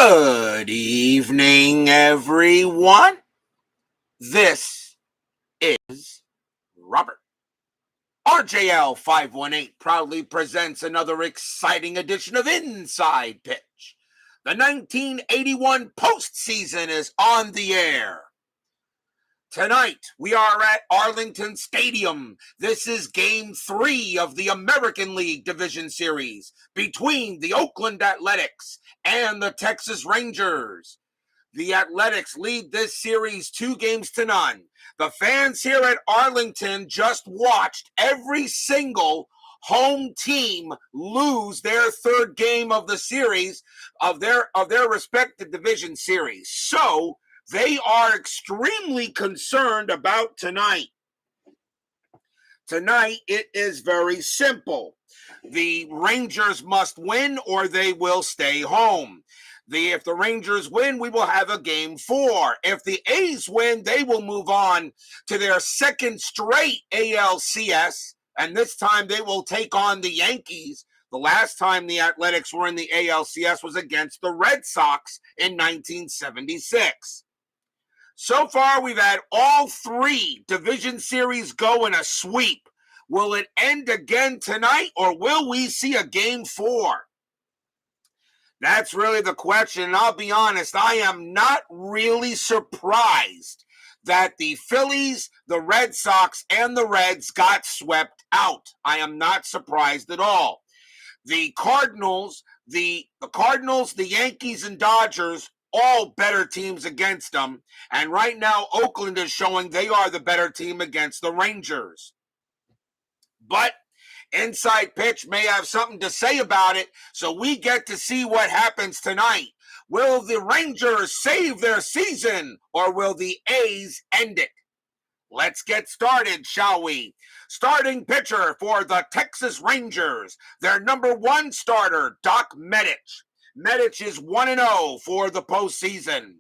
Good evening, everyone. This is Robert. RJL 518 proudly presents another exciting edition of Inside Pitch. The 1981 postseason is on the air. Tonight, we are at Arlington Stadium. This is Game 3 of the American League Division Series between the Oakland Athletics and the Texas Rangers. The Athletics lead this series 2-0. The fans here at Arlington just watched every single home team lose their third game of the series of their respective division series. So they are extremely concerned about tonight. Tonight, it is very simple. The Rangers must win or they will stay home. If the Rangers win, we will have a Game 4. If the A's win, they will move on to their second straight ALCS, and this time they will take on the Yankees. The last time the Athletics were in the ALCS was against the Red Sox in 1976. So far, we've had all three division series go in a sweep. Will it end again tonight, or will we see a Game 4? That's really the question, and I'll be honest, I am not really surprised that the Phillies, the Red Sox, and the Reds got swept out. I am not surprised at all. The Cardinals, the Yankees, and Dodgers, all better teams against them. And right now, Oakland is showing they are the better team against the Rangers. But Inside Pitch may have something to say about it, so we get to see what happens tonight. Will the Rangers save their season, or will the A's end it? Let's get started, shall we? Starting pitcher for the Texas Rangers, their number one starter, Doc Medich. Medich is 1-0 for the postseason.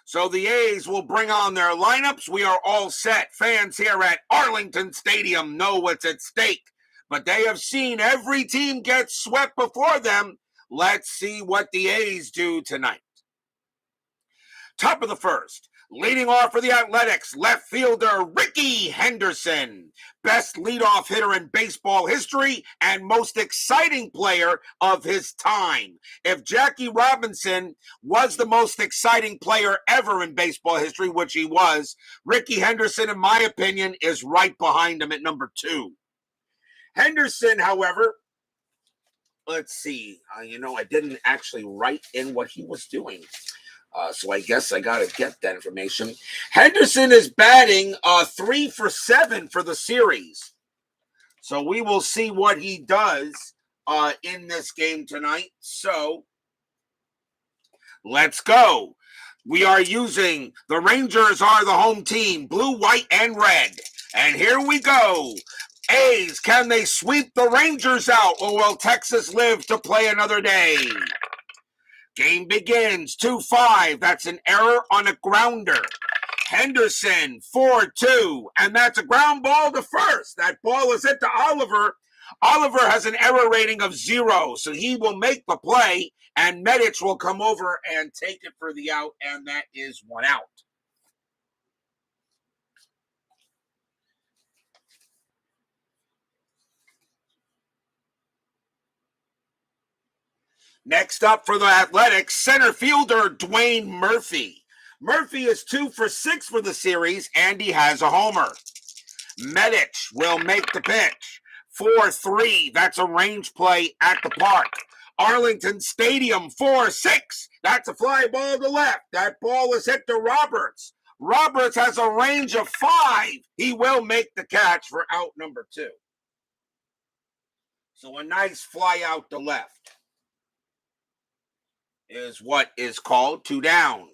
So the A's will bring on their lineups. We are all set. Fans here at Arlington Stadium know what's at stake, but they have seen every team get swept before them. Let's see what the A's do tonight. Top of the first. Leading off for the Athletics, left fielder Rickey Henderson. Best leadoff hitter in baseball history and most exciting player of his time. If Jackie Robinson was the most exciting player ever in baseball history, which he was, Rickey Henderson, in my opinion, is right behind him at number 2. Henderson, however, let's see. I didn't actually write in what he was doing. So I guess I got to get that information. Henderson is batting 3 for 7 for the series. So we will see what he does in this game tonight. So let's go. We are using, the Rangers are the home team, blue, white, and red. And here we go. A's, can they sweep the Rangers out, or will Texas live to play another day? Game begins, 2-5. That's an error on a grounder. Henderson, 4-2. And that's a ground ball to first. That ball is hit to Oliver. Oliver has an error rating of 0, so he will make the play, and Medich will come over and take it for the out, and that is 1 out. Next up for the Athletics, center fielder Dwayne Murphy. Murphy is 2 for 6 for the series, and he has a homer. Medich will make the pitch. 4-3, that's a range play at the park. Arlington Stadium, 4-6. That's a fly ball to left. That ball is hit to Roberts. Roberts has a range of 5. He will make the catch for out number 2. So a nice fly out to left is what is called 2 down.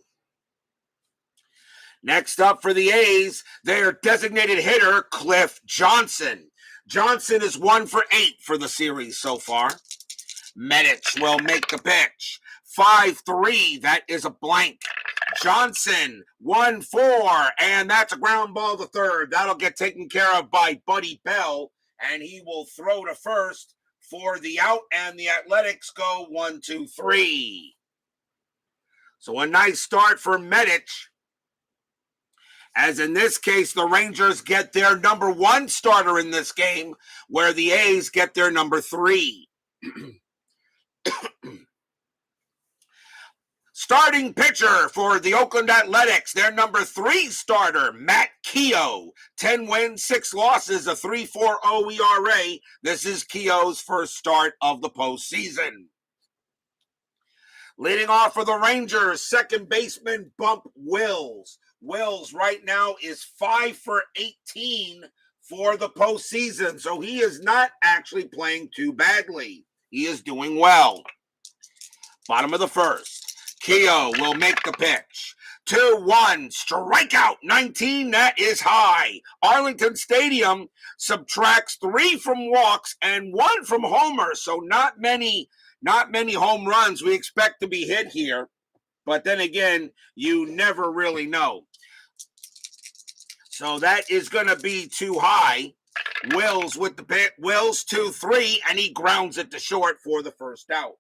Next up for the A's, their designated hitter, Cliff Johnson. Johnson is 1 for 8 for the series so far. Medich will make the pitch. 5-3, that is a blank. Johnson, 1-4, and that's a ground ball to third. That'll get taken care of by Buddy Bell, and he will throw to first for the out, and the Athletics go 1-2-3. So a nice start for Medich. As in this case, the Rangers get their number 1 starter in this game, where the A's get their number 3. Starting pitcher for the Oakland Athletics, their number 3 starter, Matt Keough. 10 wins, 6 losses, a 3.40 ERA. This is Keough's first start of the postseason. Leading off for the Rangers, second baseman Bump Wills. Wills right now is 5 for 18 for the postseason, so he is not actually playing too badly. He is doing well. Bottom of the first. Keough will make the pitch. 2-1, strikeout 19, that is high. Arlington Stadium subtracts 3 from walks and 1 from homers, so not many home runs we expect to be hit here. But then again, you never really know. So that is going to be too high. Wills with the pitch. Wills 2-3, and he grounds it to short for the first out.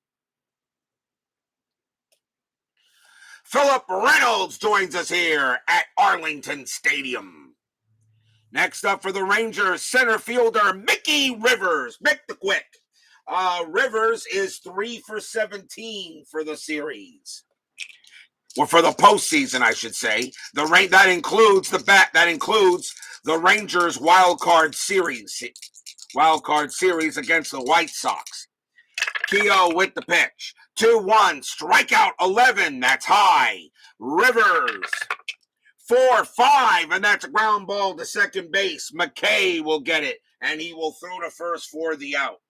Philip Reynolds joins us here at Arlington Stadium. Next up for the Rangers, center fielder Mickey Rivers. Mick the Quick. Rivers is 3 for 17 for the series. Or for the postseason, I should say. That includes the Rangers wild card series against the White Sox. Keough with the pitch. 2-1, strikeout 11, that's high. Rivers 4-5, and that's a ground ball to second base. McKay will get it, and he will throw to first for the out.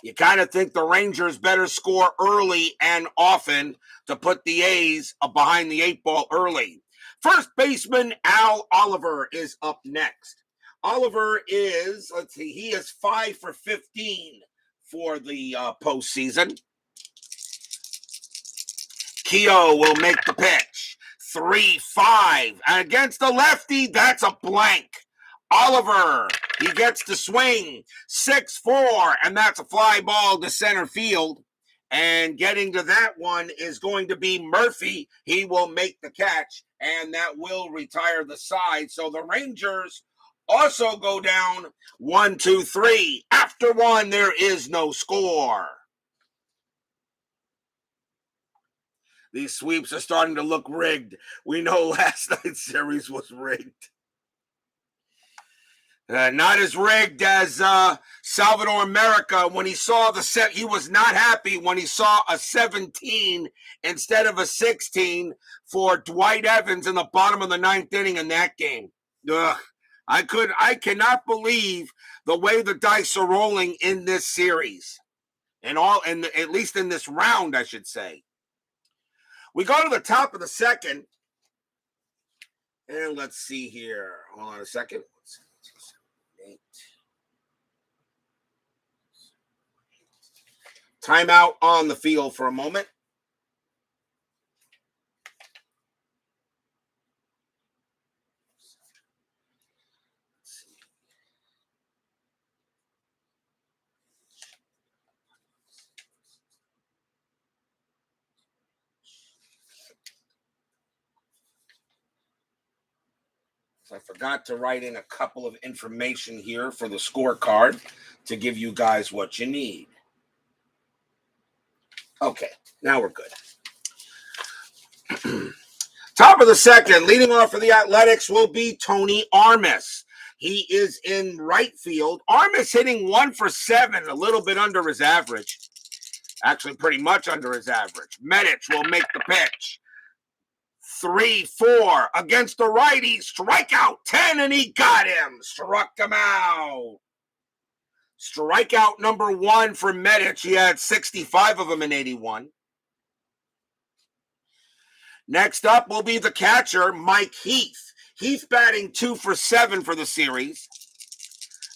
You kind of think the Rangers better score early and often to put the A's behind the 8 ball early. First baseman Al Oliver is up next. Oliver is, he is 5 for 15 for the postseason. Keough will make the pitch. 3-5. And against the lefty, that's a blank. Oliver, he gets to swing. 6-4, and that's a fly ball to center field. And getting to that one is going to be Murphy. He will make the catch, and that will retire the side. So the Rangers also go down 1-2-3. After 1, there is no score. These sweeps are starting to look rigged. We know last night's series was rigged. Not as rigged as Salvador America. When he saw the set, he was not happy when he saw a 17 instead of a 16 for Dwight Evans in the bottom of the 9th inning in that game. Ugh. I cannot believe the way the dice are rolling in this series, at least in this round, I should say. We go to the top of the second, and let's see here. Hold on a second. Timeout on the field for a moment. I forgot to write in a couple of information here for the scorecard to give you guys what you need. Okay, now we're good. Top of the second, leading off for the Athletics will be Tony Armas. He is in right field. Armas hitting 1 for 7, a little bit under his average. Actually, pretty much under his average. Medich will make the pitch. 3-4 against the righty. Strikeout 10, and he got him. Struck him out. Strikeout number 1 for Medich. He had 65 of them in 81. Next up will be the catcher, Mike Heath. Heath batting 2 for 7 for the series.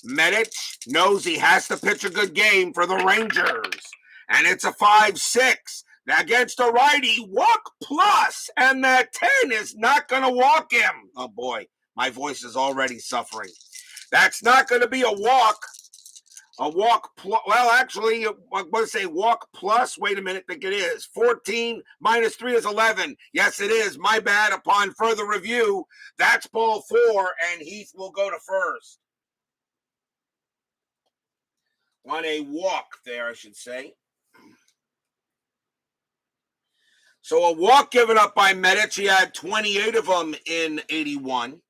Medich knows he has to pitch a good game for the Rangers. And it's a 5-6. Against a righty, walk plus, and that 10 is not going to walk him. Oh, boy, my voice is already suffering. That's not going to be a walk. A walk plus, well, actually, I'm going to say walk plus. Wait a minute, I think it is. 14 minus 3 is 11. Yes, it is. My bad. Upon further review, that's ball 4, and Heath will go to first. On a walk there, I should say. So a walk given up by Medich. He had 28 of them in 81.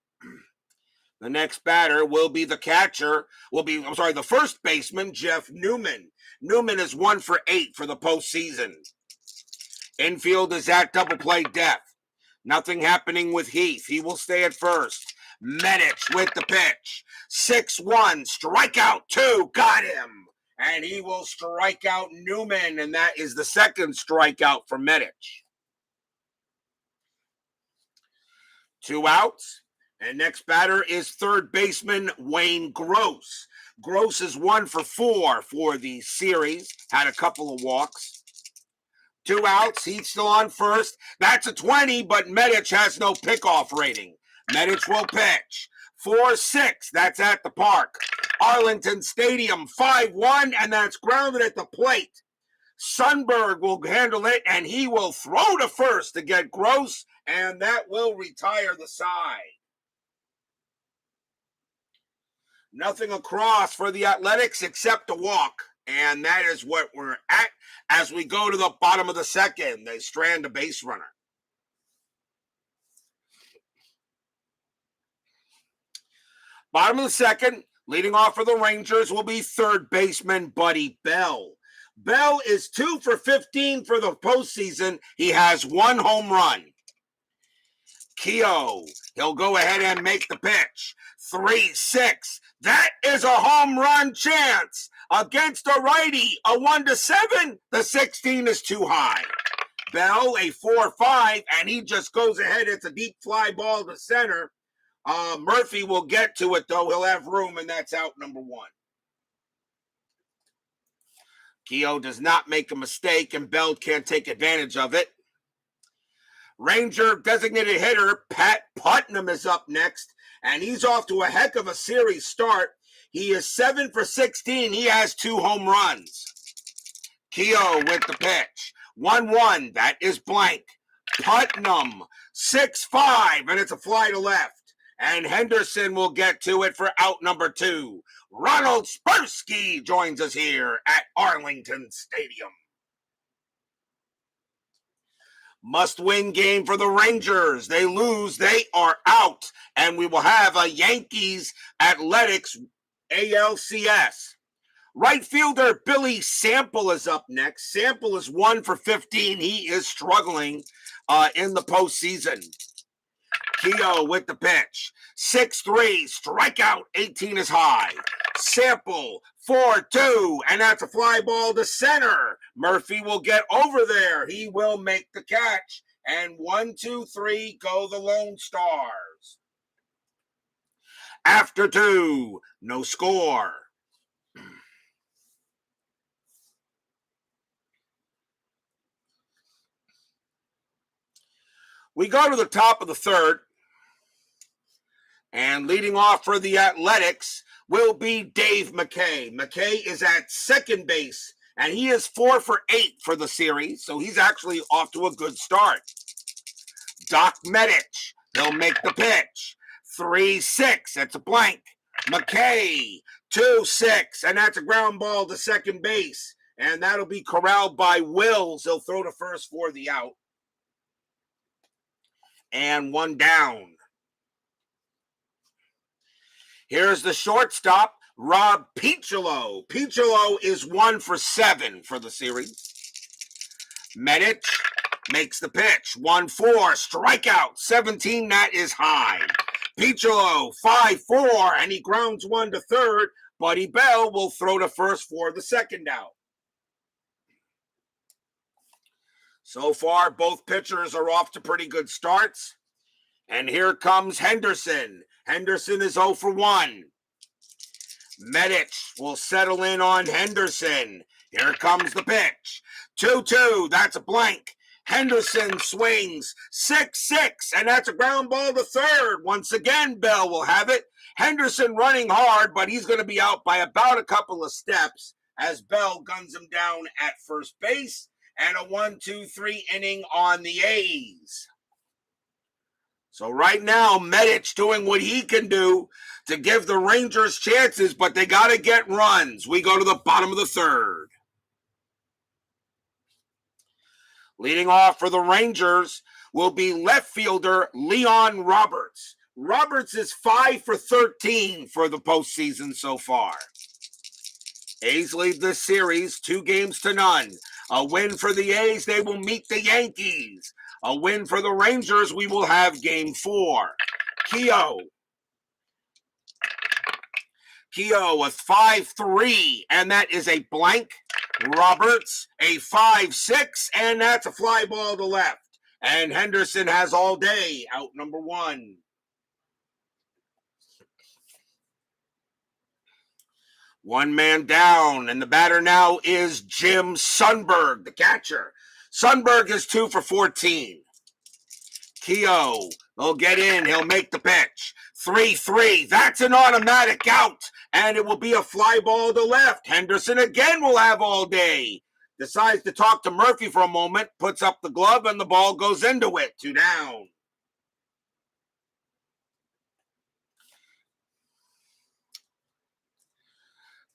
The next batter will be the the first baseman, Jeff Newman. Newman is 1 for 8 for the postseason. Infield is at double play depth. Nothing happening with Heath. He will stay at first. Medich with the pitch. 6-1, strikeout 2, got him. And he will strike out Newman, and that is the second strikeout for Medich. 2 outs. And next batter is third baseman Wayne Gross. Gross is 1 for 4 for the series. Had a couple of walks. 2 outs. He's still on first. That's a 20, but Medich has no pickoff rating. Medich will pitch. 4-6. That's at the park. Arlington Stadium, 5-1, and that's grounded at the plate. Sundberg will handle it, and he will throw to first to get Gross, and that will retire the side. Nothing across for the Athletics except a walk. And that is what we're at as we go to the bottom of the second. They strand a base runner. Bottom of the second, leading off for the Rangers will be third baseman Buddy Bell. Bell is 2 for 15 for the postseason. He has 1 home run. Keough, he'll go ahead and make the pitch. 3-6. That is a home run chance. Against a righty, a 1-7. The 16 is too high. Bell, a 4-5, and he just goes ahead. It's a deep fly ball to center. Murphy will get to it, though. He'll have room, and that's out number 1. Keough does not make a mistake, and Bell can't take advantage of it. Ranger designated hitter Pat Putnam is up next, and he's off to a heck of a series start. He is 7 for 16. He has 2 home runs. Keough with the pitch. 1-1. That is blank. Putnam, 6-5, and it's a fly to left. And Henderson will get to it for out number 2. Ronald Spursky joins us here at Arlington Stadium. Must-win game for the Rangers. They lose, they are out. And we will have a Yankees Athletics ALCS. Right fielder Billy Sample is up next. Sample is 1 for 15. He is struggling in the postseason. Keough with the pitch. 6-3, strikeout, 18 is high. Sample, 4-2, and that's a fly ball to center. Murphy will get over there. He will make the catch. And 1-2-3 go the Lone Stars. After 2, no score. We go to the top of the third. And leading off for the Athletics will be Dave McKay. McKay is at second base, and he is 4 for 8 for the series, so he's actually off to a good start. Doc Medich, he'll make the pitch. 3-6, that's a blank. McKay, 2-6, and that's a ground ball to second base, and that'll be corralled by Wills. He'll throw to first for the out. And 1 down. Here's the shortstop, Rob Piccolo. Piccolo is 1 for 7 for the series. Medich makes the pitch. 1-4, strikeout, 17, that is high. Piccolo, 5-4, and he grounds 1 to third. Buddy Bell will throw to first for the second out. So far, both pitchers are off to pretty good starts. And here comes Henderson. Henderson is 0 for 1. Medich will settle in on Henderson. Here comes the pitch. 2-2, that's a blank. Henderson swings 6-6, and that's a ground ball to third. Once again, Bell will have it, Henderson running hard, but he's going to be out by about a couple of steps as Bell guns him down at first base, and a 1-2-3 inning on the A's. So right now, Medich doing what he can do to give the Rangers chances, but they got to get runs. We go to the bottom of the third. Leading off for the Rangers will be left fielder Leon Roberts. Roberts is 5 for 13 for the postseason so far. A's lead this series 2-0. A win for the A's, they will meet the Yankees. A win for the Rangers, we will have game 4. Keough with 5-3, and that is a blank. Roberts, a 5-6, and that's a fly ball to left. And Henderson has all day, out number 1. One man down, and the batter now is Jim Sundberg, the catcher. Sundberg is 2 for 14. Keough will get in. He'll make the pitch. 3-3. That's an automatic out, and it will be a fly ball to left. Henderson again will have all day. Decides to talk to Murphy for a moment, puts up the glove, and the ball goes into it. 2 down.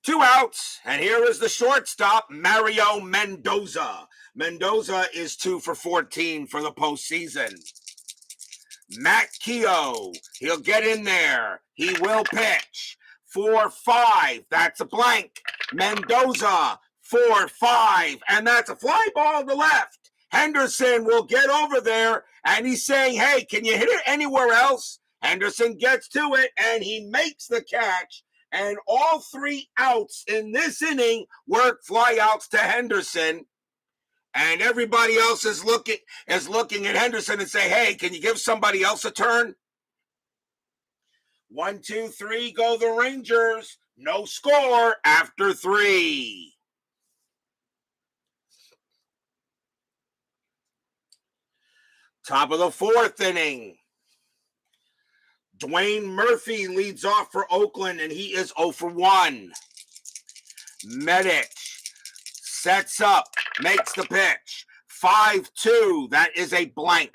Two outs, and here is the shortstop, Mario Mendoza. Mendoza is 2 for 14 for the postseason. Matt Keough, he'll get in there. He will pitch. 4-5, that's a blank. Mendoza, 4-5, and that's a fly ball to left. Henderson will get over there, and he's saying, hey, can you hit it anywhere else? Henderson gets to it, and he makes the catch. And all 3 outs in this inning were flyouts to Henderson. And everybody else is looking at Henderson and say, hey, can you give somebody else a turn? 1, 2, 3, go the Rangers. No score after 3. Top of the 4th inning. Dwayne Murphy leads off for Oakland, and he is 0 for 1. Medich sets up, makes the pitch. 5-2, that is a blank.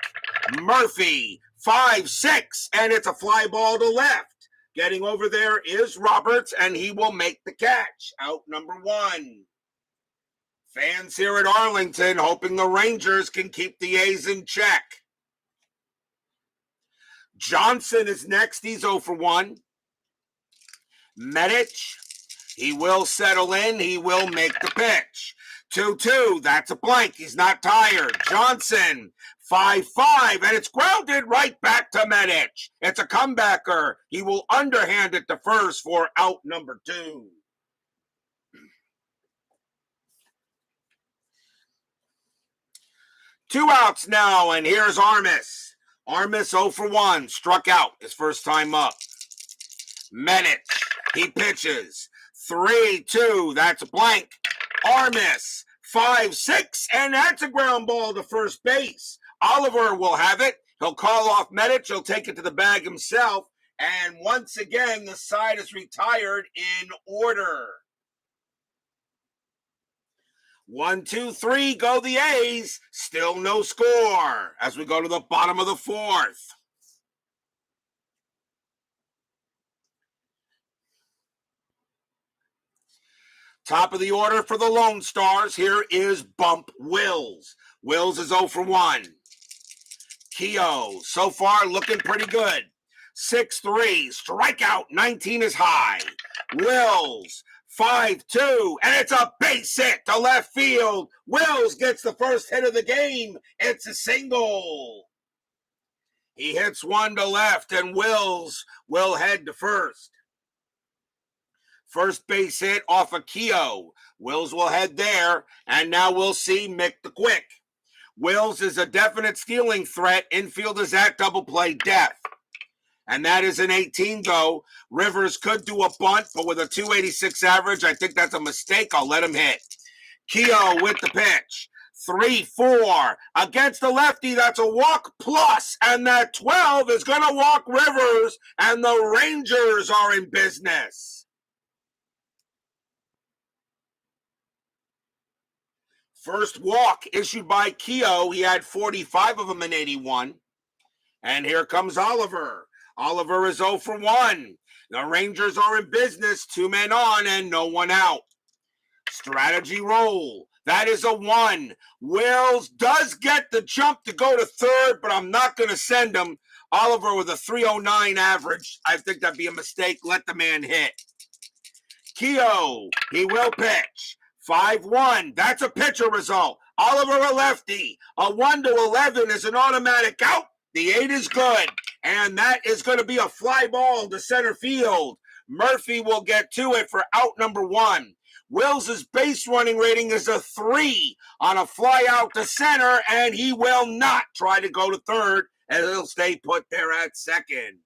Murphy, 5-6, and it's a fly ball to left. Getting over there is Roberts, and he will make the catch. Out number 1. Fans here at Arlington hoping the Rangers can keep the A's in check. Johnson is next. He's 0 for 1. Medich, he will settle in. He will make the pitch. 2-2, that's a blank. He's not tired. Johnson, 5-5, and it's grounded right back to Medich. It's a comebacker. He will underhand it to first for out number 2. Two outs now, and here's Armas. Armas 0 for 1, struck out his first time up. Medich, he pitches. 3-2, that's a blank. Armas, 5-6, and that's a ground ball to first base. Oliver will have it. He'll call off Medich. He'll take it to the bag himself. And once again, the side is retired in order. 1, 2, 3, go the A's. Still no score as we go to the bottom of the 4th. Top of the order for the Lone Stars. Here is Bump Wills. Wills is 0 for 1. Keough, so far looking pretty good. 6-3, strikeout, 19 is high. Wills, 5-2, and it's a base hit to left field. Wills gets the first hit of the game. It's a single. He hits one to left, and Wills will head to first. First base hit off of Keough. Wills will head there, and now we'll see Mick the Quick. Wills is a definite stealing threat. Infield is at double play depth. And that is an 18 go. Rivers could do a bunt, but with a 286 average, I think that's a mistake. I'll let him hit. Keough with the pitch. 3-4. Against the lefty, that's a walk plus, and that 12 is going to walk Rivers, and the Rangers are in business. First walk issued by Keough. He had 45 of them in 81. And here comes Oliver. Oliver is 0 for 1. The Rangers are in business, 2 men on and no one out. Strategy roll. That is a 1. Wills does get the jump to go to third, but I'm not going to send him. Oliver with a 309 average. I think that'd be a mistake. Let the man hit. Keough, he will pitch. 5-1. That's a pitcher result. Oliver a lefty. A 1-11 is an automatic out. The 8 is good. And that is going to be a fly ball to center field. Murphy will get to it for out number 1. Wills' base running rating is a 3 on a fly out to center, and he will not try to go to third, and he'll stay put there at second.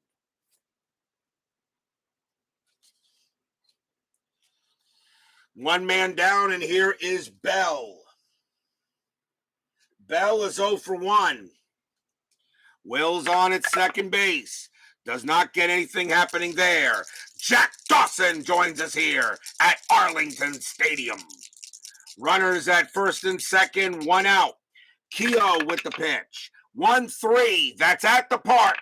One man down, and here is Bell. Bell is 0 for 1. Wills on at second base. Does not get anything happening there. Jack Dawson joins us here at Arlington Stadium. Runners at first and second, 1 out. Keough with the pitch. 1-3. That's at the park.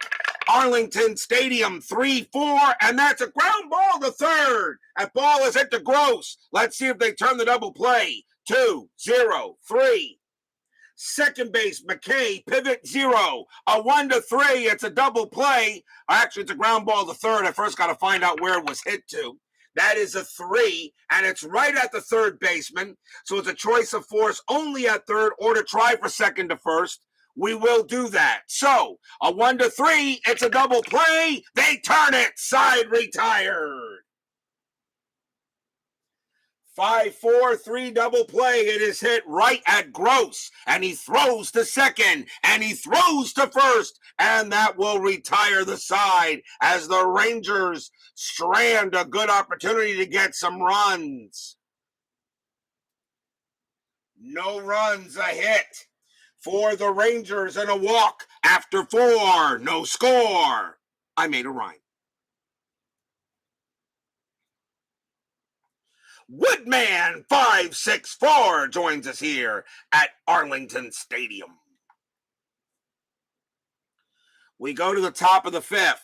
Arlington Stadium, 3-4, and that's a ground ball to third. That ball is hit to Gross. Let's see if they turn the double play. 2-0-3. Second base, McKay, pivot 0. A 1-3. It's a double play. Actually, it's a ground ball to third. I first got to find out where it was hit to. That is a 3, and it's right at the third baseman. So it's a choice of force only at third or to try for second to first. We will do that. So a 1-3. It's a double play. They turn it. Side retired. 5-4-3 double play. It is hit right at Gross, and he throws to second, and he throws to first, and that will retire the side as the Rangers strand a good opportunity to get some runs. No runs, a hit for the Rangers, and a walk after 4. No score. I made a rhyme. Woodman 564 joins us here at Arlington Stadium. We go to the top of the 5th.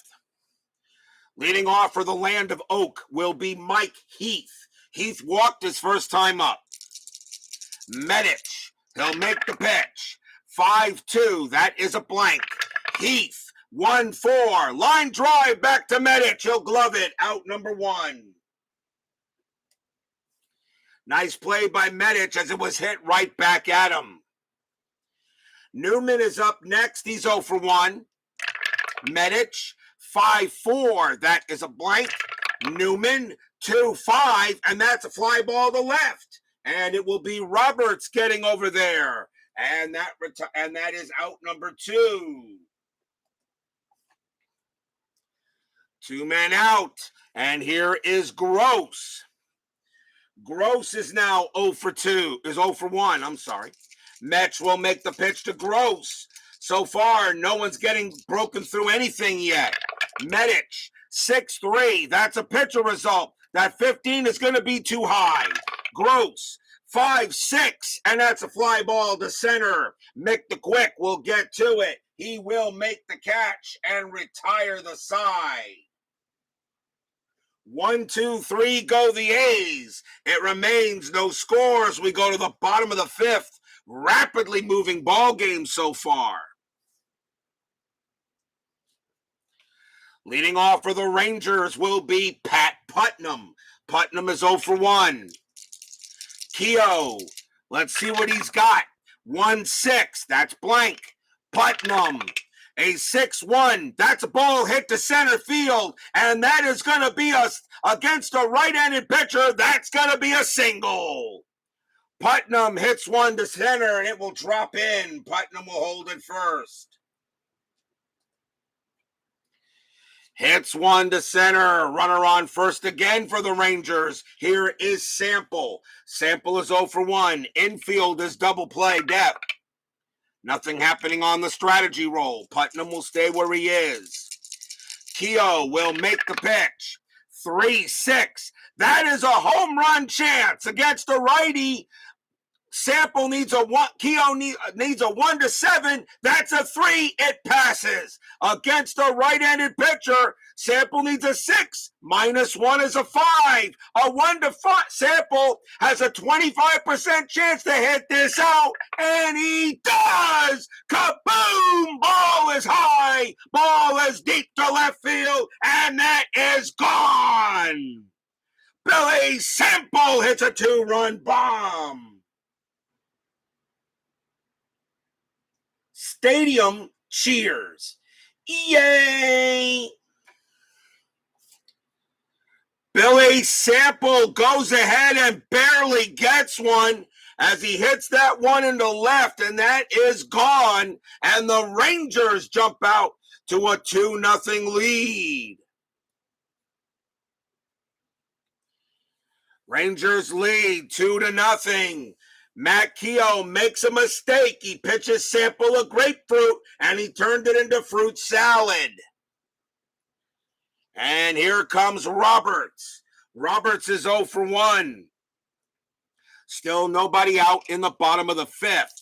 Leading off for the Land of Oak will be Mike Heath. Heath walked his first time up. Medich, he'll make the pitch. 5-2, that is a blank. Heath, 1-4, line drive back to Medich. He'll glove it, out number 1. Nice play by Medich as it was hit right back at him. Newman is up next. He's 0 for 1. Medich, 5-4. That is a blank. Newman, 2-5. And that's a fly ball to left. And it will be Roberts getting over there. And that is out number 2. 2 men out. And here is Gross. Gross is now 0 for 1, I'm sorry. Metch will make the pitch to Gross. So far, no one's getting broken through anything yet. Medich, 6-3. That's a pitcher result. That 15 is going to be too high. Gross, 5-6. And that's a fly ball to center. Mick the Quick will get to it. He will make the catch and retire the side. 1-2-3 go the A's. It remains no scores. We go to the bottom of the 5th. Rapidly moving ball game so far. Leading off for the Rangers will be Pat Putnam. Putnam is 0 for 1. Keough, let's see what he's got. 1-6, that's blank. Putnam, a 6-1. That's a ball hit to center field, and that is going to be against a right-handed pitcher. That's going to be a single. Putnam hits one to center, and it will drop in. Putnam will hold it first. Hits one to center. Runner on first again for the Rangers. Here is Sample. Sample is 0 for 1. Infield is double play depth. Nothing happening on the strategy roll. Putnam will stay where he is. Keough will make the pitch. 3-6. That is a home run chance against a righty. Sample needs a one. Keough needs a 1 to 7. That's a 3. It passes against a right-handed pitcher. Sample needs a 6. -1 is a 5. A 1 to 5. Sample has a 25% chance to hit this out, and he does. Kaboom! Ball is high. Ball is deep to left field, and that is gone. Billy Sample hits a 2-run bomb. Stadium cheers. Yay! Billy Sample goes ahead and barely gets one as he hits that one into left, and that is gone. And the Rangers jump out to a 2-0 lead. Rangers lead 2-0. Matt Keough makes a mistake. He pitches Sample a grapefruit, and he turned it into fruit salad. And here comes Roberts. Roberts is 0 for 1. Still nobody out in the bottom of the 5th.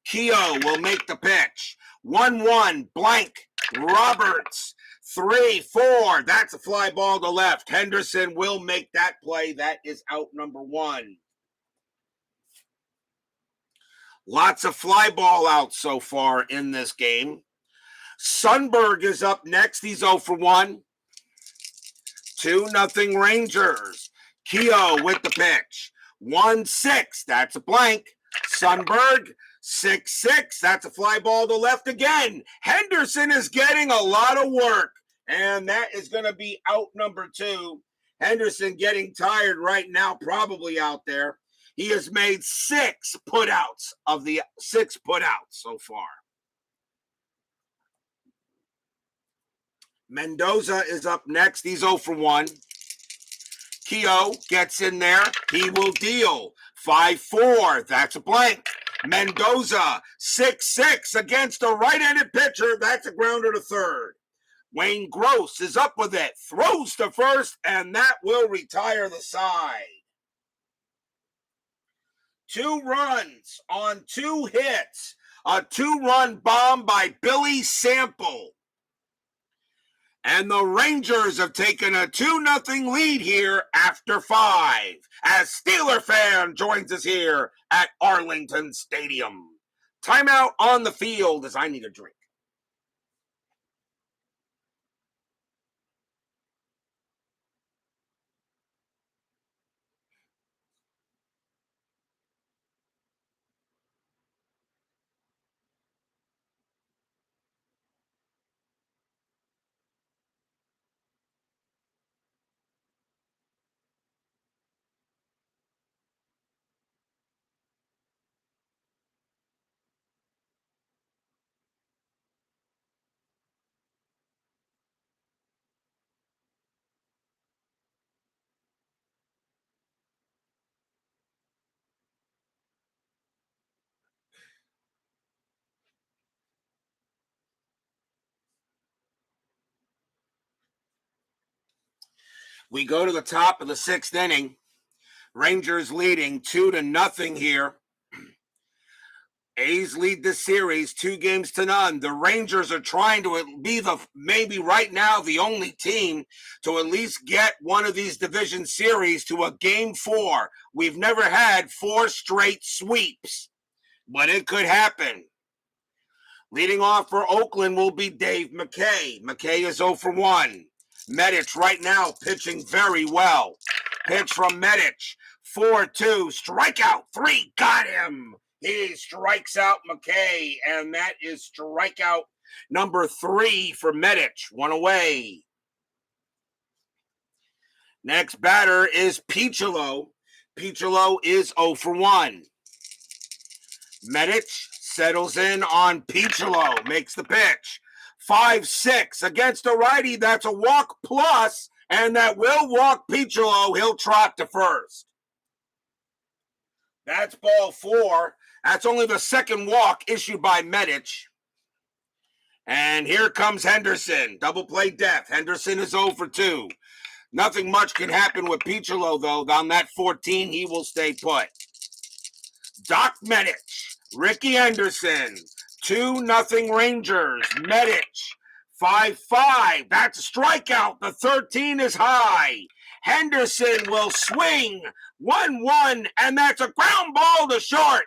Keough will make the pitch. 1-1, blank. Roberts. 3-4. That's a fly ball to left. Henderson will make that play. That is out number 1. Lots of fly ball outs so far in this game. Sundberg is up next. He's 0 for 1. 2-0 Rangers. Keough with the pitch. 1-6. That's a blank. Sundberg. 6-6. That's a fly ball to left again. Henderson is getting a lot of work, and that is going to be out number 2. Henderson getting tired right now, probably out there. He has made 6 putouts of the 6 putouts so far. Mendoza is up next. He's 0 for 1. Keough gets in there. He will deal. 5-4. That's a blank. Mendoza, 6-6 against a right-handed pitcher. That's a grounder to third. Wayne Gross is up with it. Throws to first, and that will retire the side. 2 runs on 2 hits. A 2-run bomb by Billy Sample. And the Rangers have taken a 2-0 lead here after 5. As Steeler fan joins us here at Arlington Stadium. Timeout on the field as I need a drink. We go to the top of the 6th inning. Rangers leading 2-0 here. A's lead the series 2-0. The Rangers are trying to be maybe right now the only team to at least get one of these division series to a game 4. We've never had 4 straight sweeps, but it could happen. Leading off for Oakland will be Dave McKay. McKay is 0 for 1. Medich right now pitching very well. Pitch from Medich. 4-2. Strikeout 3. Got him. He strikes out McKay, and that is strikeout number 3 for Medich. 1 away. Next batter is Keough. Keough is 0 for 1. Medich settles in on Keough. Makes the pitch. 5-6 against a righty. That's a walk plus, and that will walk Keough. He'll trot to first. That's ball 4. That's only the second walk issued by Medich. And here comes Henderson. Double play death. Henderson is 0 for 2. Nothing much can happen with Keough, though. On that 14, he will stay put. Doc Medich, Ricky Henderson, 2-0 Rangers. Medich, 5-5. That's a strikeout. The 13 is high. Henderson will swing. 1-1, and that's a ground ball to short.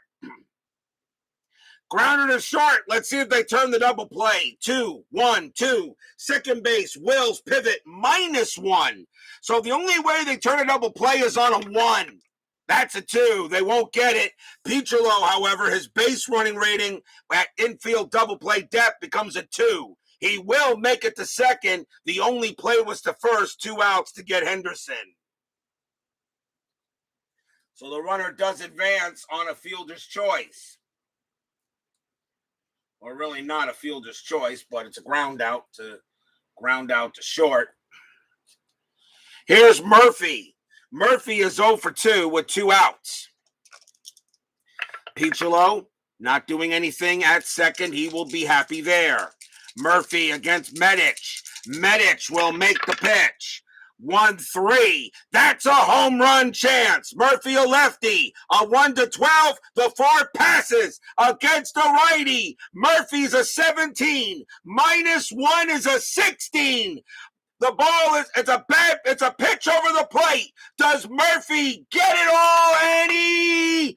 Grounder to short. Let's see if they turn the double play. 2-1-2. Second base, Wills pivot -1. So the only way they turn a double play is on a 1. That's a 2. They won't get it. Keough, however, his base running rating at infield double play depth becomes a 2. He will make it to second. The only play was to first. 2 outs to get Henderson. So the runner does advance on a fielder's choice. Or really not a fielder's choice, but it's a ground out to short. Here's Murphy. Murphy is 0 for 2 with 2 outs. Keough not doing anything at second. He will be happy there. Murphy against Medich. Medich will make the pitch. 1-3. That's a home run chance. Murphy a lefty. A 1-12. The 4 passes against a righty. Murphy's a 17. -1 is a 16. The ball is it's a pitch over the plate. Does Murphy get it all? And he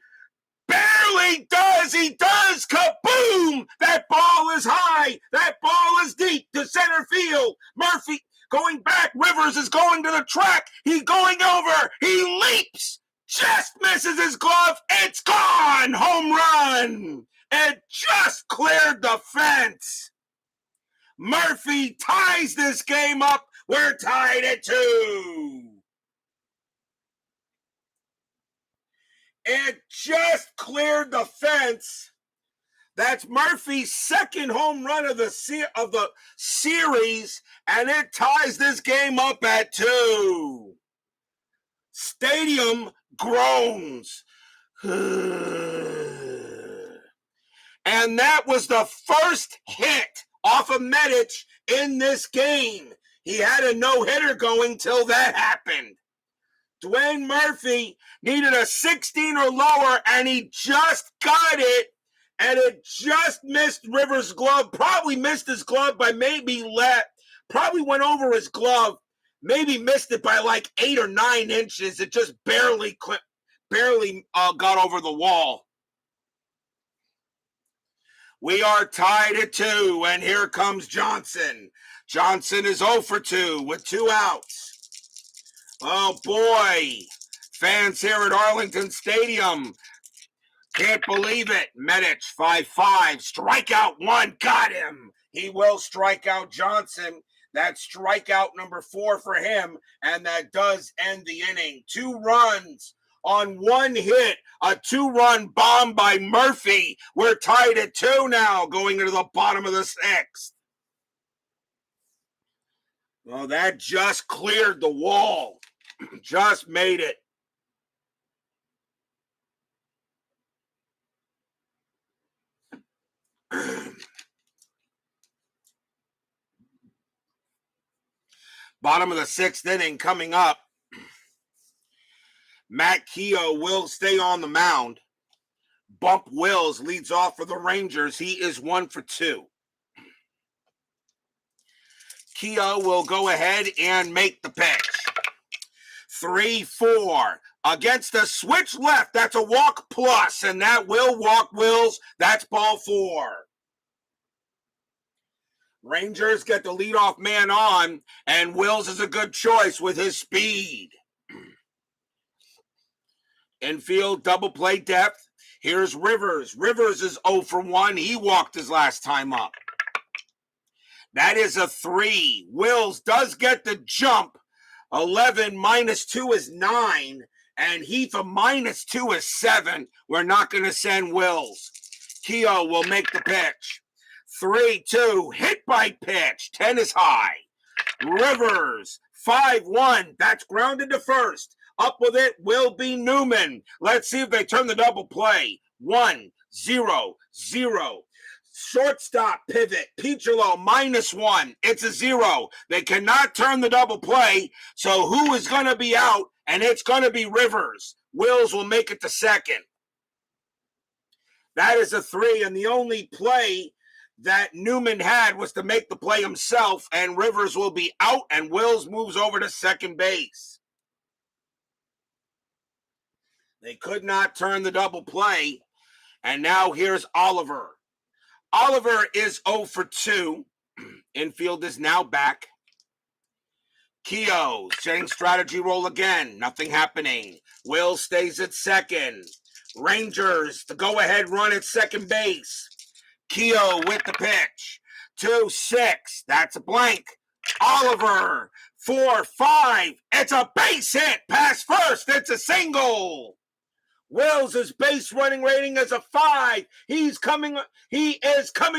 barely does. He does. Kaboom! That ball is high. That ball is deep to center field. Murphy going back. Rivers is going to the track. He's going over. He leaps. Just misses his glove. It's gone. Home run. It just cleared the fence. Murphy ties this game up. We're tied at 2. It just cleared the fence. That's Murphy's second home run of the series, and it ties this game up at 2. Stadium groans. And that was the first hit off of Medich in this game. He had a no-hitter going till that happened. Dwayne Murphy needed a 16 or lower, and he just got it, and it just missed Rivers' glove. Probably missed his glove by probably went over his glove, maybe missed it by like 8 or 9 inches. It just barely got over the wall. We are tied at 2, and here comes Johnson. Johnson is 0 for 2 with 2 outs. Oh, boy. Fans here at Arlington Stadium can't believe it. Medich, 5-5. Strikeout 1. Got him. He will strike out Johnson. That's strikeout number 4 for him, and that does end the inning. 2 runs on 1 hit. A 2-run bomb by Murphy. We're tied at 2 now, going into the bottom of the 6th. Well, that just cleared the wall. Just made it. Bottom of the 6th inning coming up. Matt Keough will stay on the mound. Bump Wills leads off for the Rangers. He is 1 for 2. Keough will go ahead and make the pitch. 3-4 against a switch left. That's a walk plus, and that will walk Wills. That's ball 4. Rangers get the leadoff man on, and Wills is a good choice with his speed. Infield double play depth. Here's Rivers. Rivers is 0 for 1. He walked his last time up. That is a 3. Wills does get the jump. 11 -2 is 9. And Heath a -2 is 7. We're not going to send Wills. Keough will make the pitch. 3-2, hit by pitch. 10 is high. Rivers, 5-1. That's grounded to first. Up with it will be Newman. Let's see if they turn the double play. 1-0-0. Shortstop pivot. Picholo -1. It's a 0. They cannot turn the double play. So who is going to be out? And it's going to be Rivers. Wills will make it to second. That is a 3. And the only play that Newman had was to make the play himself. And Rivers will be out. And Wills moves over to second base. They could not turn the double play. And now here's Oliver. Oliver is 0 for 2. Infield is now back. Keough, same strategy roll again. Nothing happening. Will stays at second. Rangers, the go-ahead run at second base. Keough with the pitch. 2-6. That's a blank. Oliver, 4-5. It's a base hit. Pass first. It's a single. Wills' base running rating is a 5. He is coming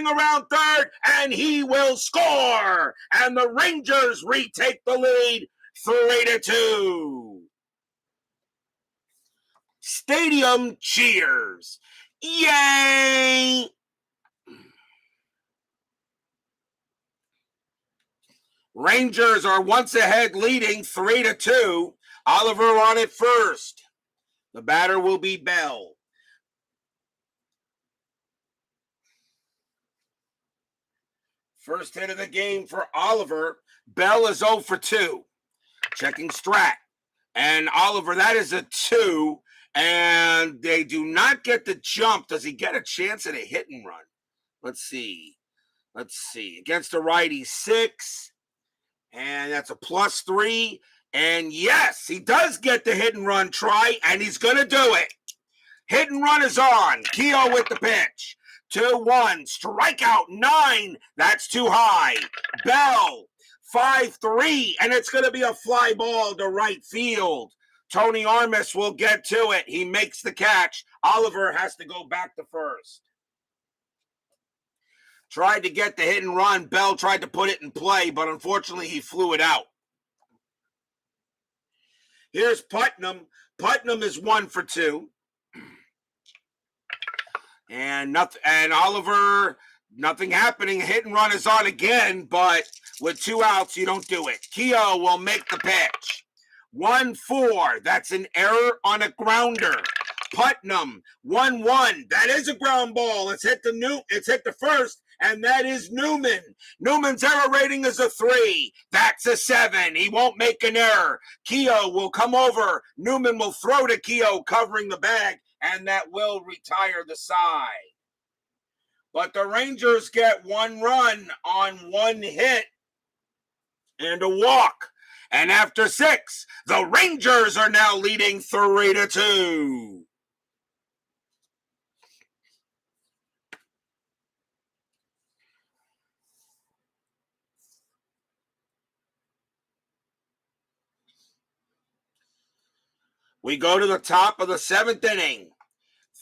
around third, and he will score. And the Rangers retake the lead 3-2. Stadium cheers. Yay! Rangers are once ahead, leading 3-2. Oliver on it first. The batter will be Bell. First hit of the game for Oliver. Bell is 0 for 2. Checking strat. And Oliver, that is a 2. And they do not get the jump. Does he get a chance at a hit and run? Let's see. Against a righty, 6. And that's a +3. And yes, he does get the hit and run try, and he's going to do it. Hit and run is on. Keough with the pitch. 2-1. Strikeout 9. That's too high. Bell, 5-3. And it's going to be a fly ball to right field. Tony Armas will get to it. He makes the catch. Oliver has to go back to first. Tried to get the hit and run. Bell tried to put it in play, but unfortunately he flew it out. Here's Putnam. Putnam is 1 for 2. And Oliver, nothing happening. Hit and run is on again, but with 2 outs, you don't do it. Keough will make the pitch. 1-4. That's an error on a grounder. Putnam, 1-1. That is a ground ball. It's hit the first, and that is Newman. Newman's error rating is a 3. That's a 7. He won't make an error. Keough will come over. Newman will throw to Keough, covering the bag, and that will retire the side. But the Rangers get 1 run on 1 hit and a walk. And after 6, the Rangers are now leading 3-2. We go to the top of the 7th inning.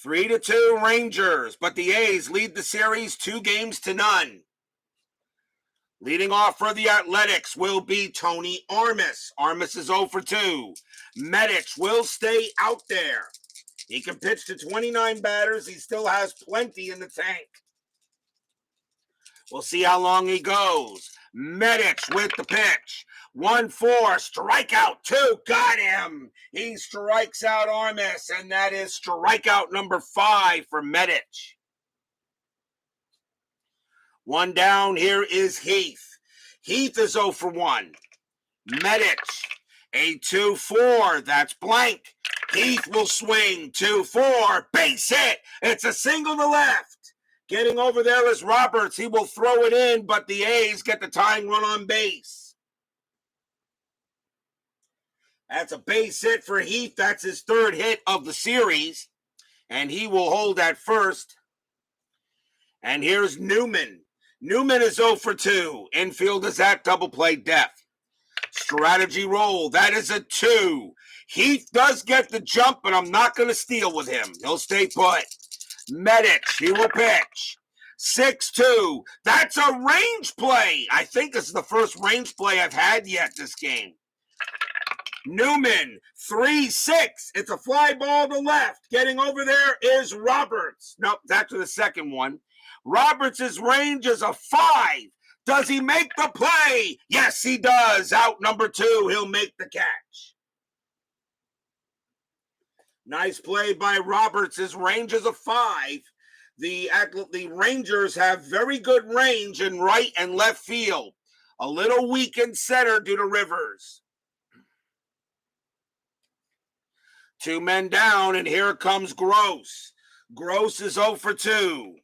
3-2 Rangers, but the A's lead the series 2-0. Leading off for the Athletics will be Tony Armas. Armas is 0 for 2. Medich will stay out there. He can pitch to 29 batters. He still has plenty in the tank. We'll see how long he goes. Medich with the pitch. 1-4, strikeout 2, got him. He strikes out Armas, and that is strikeout number 5 for Medich. 1 down, here is Heath. Heath is 0 for 1. Medich, a 2-4, that's blank. Heath will swing, 2-4, base hit. It's a single to left. Getting over there is Roberts. He will throw it in, but the A's get the tying run on base. That's a base hit for Heath. That's his 3rd hit of the series. And he will hold at first. And here's Newman. Newman is 0 for 2. Infield is at double play depth. Strategy roll. That is a 2. Heath does get the jump, but I'm not going to steal with him. He'll stay put. Medich, he will pitch. 6-2. That's a range play. I think this is the first range play I've had yet this game. Newman, 3-6. It's a fly ball to left. Getting over there is Roberts. Nope, that's the second one. Roberts' range is a 5. Does he make the play? Yes, he does. Out number 2. He'll make the catch. Nice play by Roberts. His range is a 5. The Rangers have very good range in right and left field. A little weak in center due to Rivers. 2 men down, and here comes Gross. Gross is 0 for 2.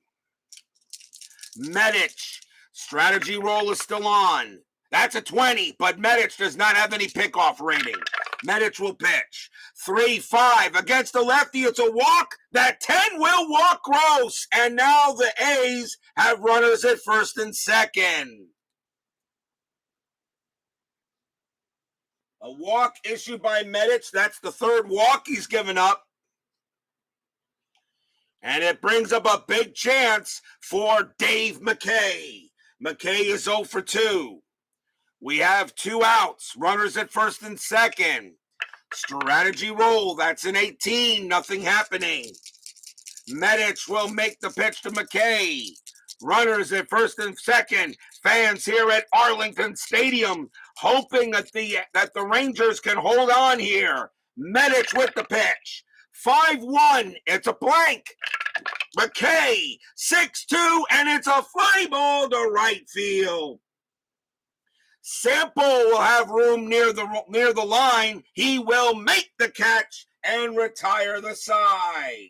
Medich. Strategy roll is still on. That's a 20, but Medich does not have any pickoff rating. Medich will pitch. 3-5 against the lefty. It's a walk. That 10 will walk Gross. And now the A's have runners at first and second. A walk issued by Medich. That's the third walk he's given up. And it brings up a big chance for Dave McKay. McKay is 0 for 2. We have 2 outs. Runners at first and second. Strategy roll. That's an 18. Nothing happening. Medich will make the pitch to McKay. Runners at first and second. Fans here at Arlington Stadium hoping that the Rangers can hold on here. Medich with the pitch. 5-1. It's a blank. McKay, 6-2, and it's a fly ball to right field. Sample will have room near the line. He will make the catch and retire the side.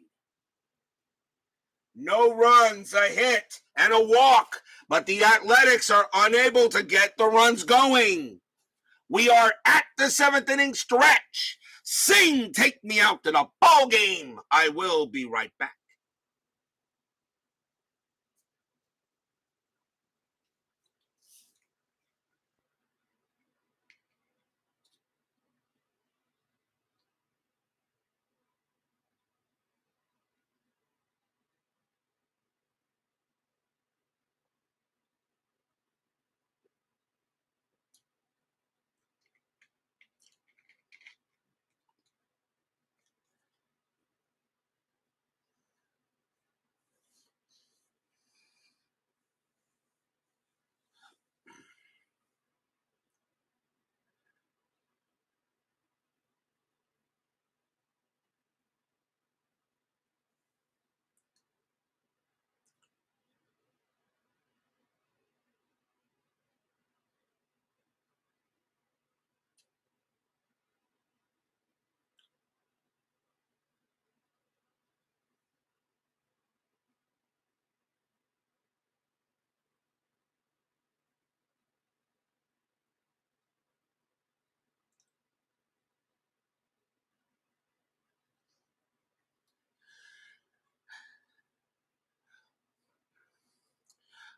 No runs, a hit, and a walk, but the Athletics are unable to get the runs going. We are at the 7th inning stretch. Sing, take me out to the ball game. I will be right back.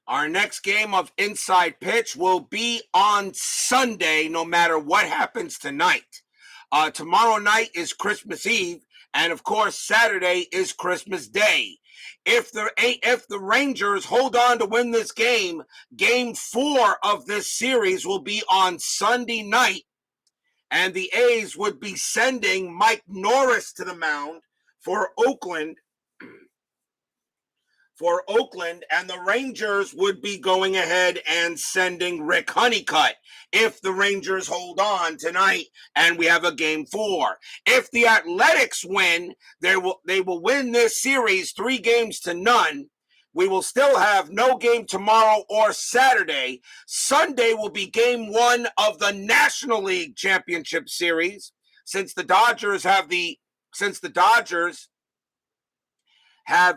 Our next game of Inside Pitch will be on Sunday, no matter what happens tonight. Tomorrow night is Christmas Eve, and of course, Saturday is Christmas Day. If the Rangers hold on to win this game, Game 4 of this series will be on Sunday night, and the A's would be sending Mike Norris to the mound for Oakland, and the Rangers would be going ahead and sending Rick Honeycutt if the Rangers hold on tonight and we have a Game 4. If the Athletics win, they will win this series 3-0. We will still have no game tomorrow or Saturday. Sunday will be Game 1 of the National League Championship Series, since the Dodgers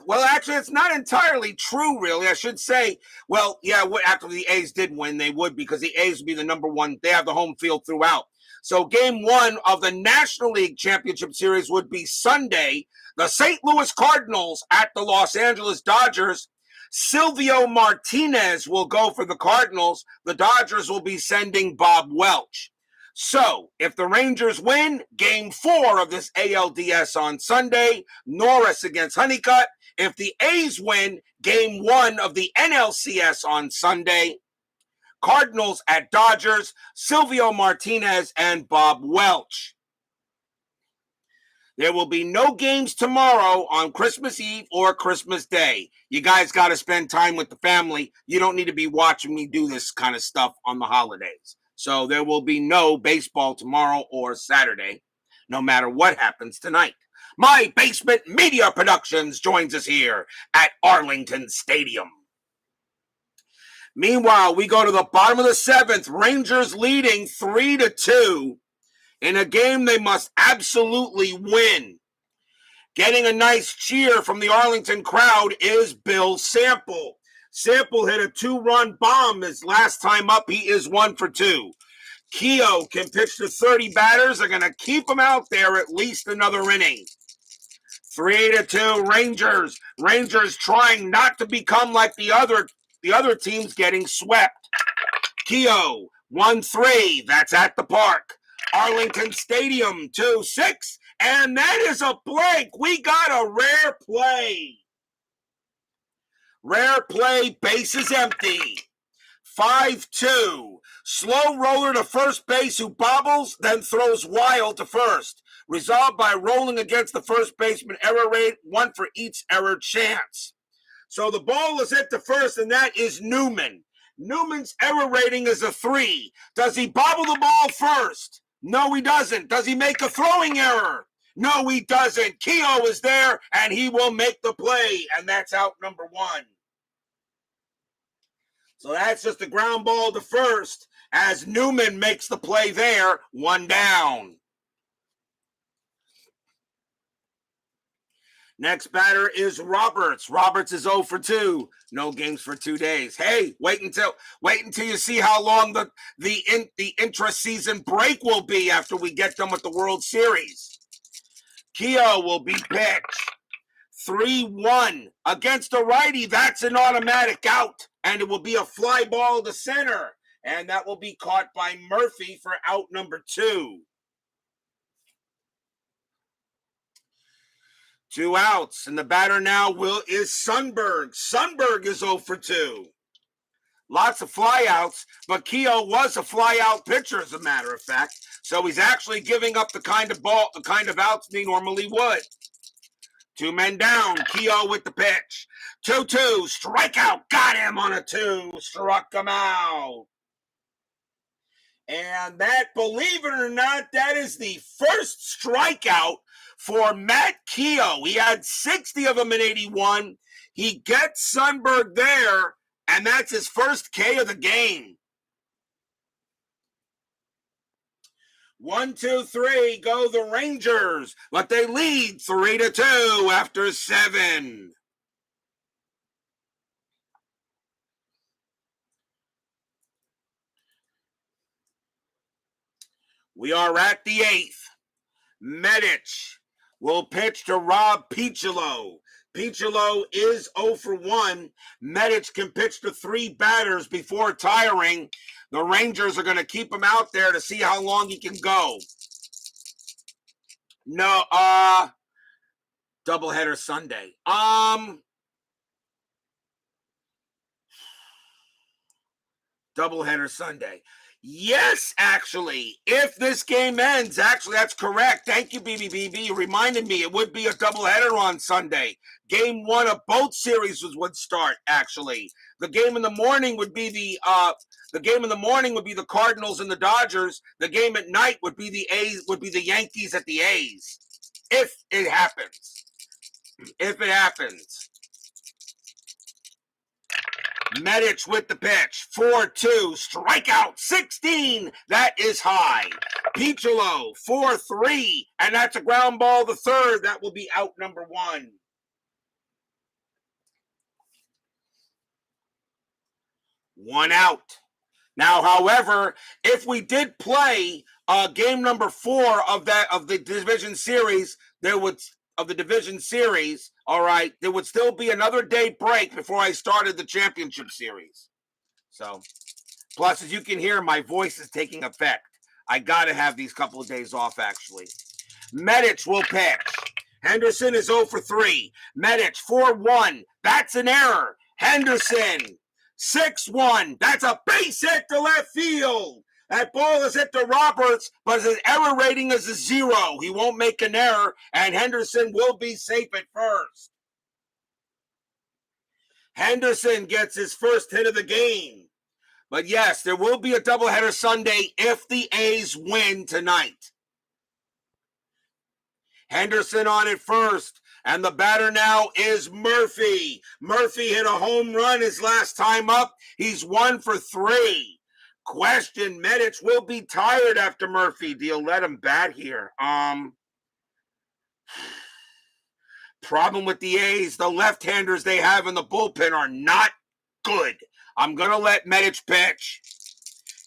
well, actually, it's not entirely true, really. I should say, well, yeah, after the A's did win, they would, because the A's would be the number 1. They have the home field throughout. So Game 1 of the National League Championship Series would be Sunday. The St. Louis Cardinals at the Los Angeles Dodgers. Silvio Martinez will go for the Cardinals. The Dodgers will be sending Bob Welch. So, if the Rangers win game 4 of this ALDS on Sunday, Norris against Honeycutt. If the A's win game 1 of the NLCS on Sunday, Cardinals at Dodgers, Silvio Martinez and Bob Welch. There will be no games tomorrow on Christmas Eve or Christmas Day. You guys got to spend time with the family. You don't need to be watching me do this kind of stuff on the holidays. So there will be no baseball tomorrow or Saturday, no matter what happens tonight. My Basement Media Productions joins us here at Arlington Stadium. Meanwhile, we go to the bottom of the 7th. Rangers leading 3-2 in a game they must absolutely win. Getting a nice cheer from the Arlington crowd is Bill Sample. Sample hit a 2-run bomb his last time up. He is 1 for 2. Keough can pitch to 30 batters. They're going to keep him out there at least another inning. 3-2 Rangers. Rangers trying not to become like the other teams getting swept. Keough 1-3. That's at the park. Arlington Stadium 2-6. And that is a blank. We got a rare play. Rare play, bases empty. 5-2. Slow roller to first base who bobbles, then throws wild to first. Resolved by rolling against the first baseman. Error rate, 1 for each error chance. So the ball is hit to first, and that is Newman. Newman's error rating is a 3. Does he bobble the ball first? No, he doesn't. Does he make a throwing error? No, he doesn't. Keough is there, and he will make the play, and that's out number 1. So that's just a ground ball to first as Newman makes the play there, 1 down. Next batter is Roberts. Roberts is 0 for 2. No games for 2 days. Hey, wait until you see how long the intra-season break will be after we get done with the World Series. Keough will be pitched. 3-1 against a righty. That's an automatic out, and it will be a fly ball to center, and that will be caught by Murphy for out number 2. 2 outs, and the batter now is Sundberg. Sundberg is 0 for 2. Lots of flyouts, but Keough was a flyout pitcher, as a matter of fact. So he's actually giving up the kind of outs he normally would. 2 men down. Keough with the pitch. 2-2. Strikeout. Got him on a 2. Struck him out. And that, believe it or not, that is the first strikeout for Matt Keough. He had 60 of them in 81. He gets Sundberg there, and that's his first K of the game. 1, 2, 3, go the Rangers, but they lead 3-2 after 7. We are at the 8th. Medich will pitch to Rob Piccolo. Piccolo is 0 for 1. Medich can pitch to 3 batters before tiring. The Rangers are going to keep him out there to see how long he can go. No, doubleheader Sunday. Doubleheader Sunday. Yes, actually, if this game ends, actually, that's correct. Thank you, BBBB. You reminded me it would be a doubleheader on Sunday. Game 1 of both series would start, actually. The game in the morning would be the Cardinals and the Dodgers. The game at night would be the Yankees at the A's. If it happens. If it happens. Medich with the pitch. 4-2. Strikeout 16. That is high. Piccolo 4-3. And that's a ground ball the third. That will be out number 1. One out. Now, however, if we did play game number 4 of the division series, all right, there would still be another day break before I started the championship series. So, plus, as you can hear, my voice is taking effect. I got to have these couple of days off, actually. Medich will pitch. Henderson is 0 for 3. Medich 4-1. That's an error. Henderson 6-1. That's a base hit to left field. That ball is hit to Roberts, but his error rating is a 0. He won't make an error, and Henderson will be safe at first. Henderson gets his first hit of the game. But yes, there will be a doubleheader Sunday if the A's win tonight. Henderson on at first, and the batter now is Murphy. Murphy hit a home run his last time up. He's 1 for 3. Question, Medich will be tired after Murphy. Do you let him bat here? Problem with the A's, the left-handers they have in the bullpen are not good. I'm going to let Medich pitch.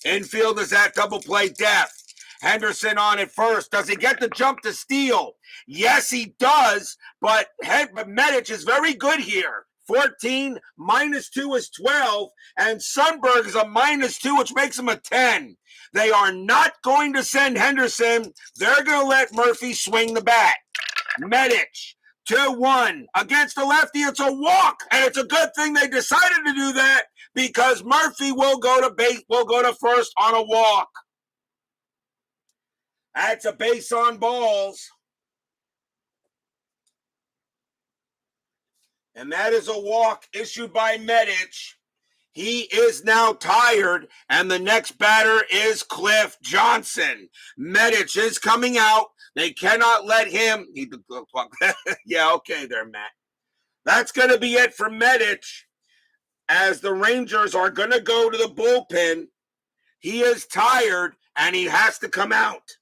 Infield is at double play depth. Henderson on at first. Does he get the jump to steal? Yes, he does, but Medich is very good here. 14 minus 2 is 12, and Sundberg is a -2, which makes him a 10. They are not going to send Henderson. They're going to let Murphy swing the bat. Medich, 2-1 against the lefty. It's a walk, and it's a good thing they decided to do that because Murphy will go to first on a walk. That's a base on balls. And that is a walk issued by Medich. He is now tired, and the next batter is Cliff Johnson. Medich is coming out. They cannot let him. Yeah, okay there, Matt. That's going to be it for Medich, as the Rangers are going to go to the bullpen. He is tired, and he has to come out.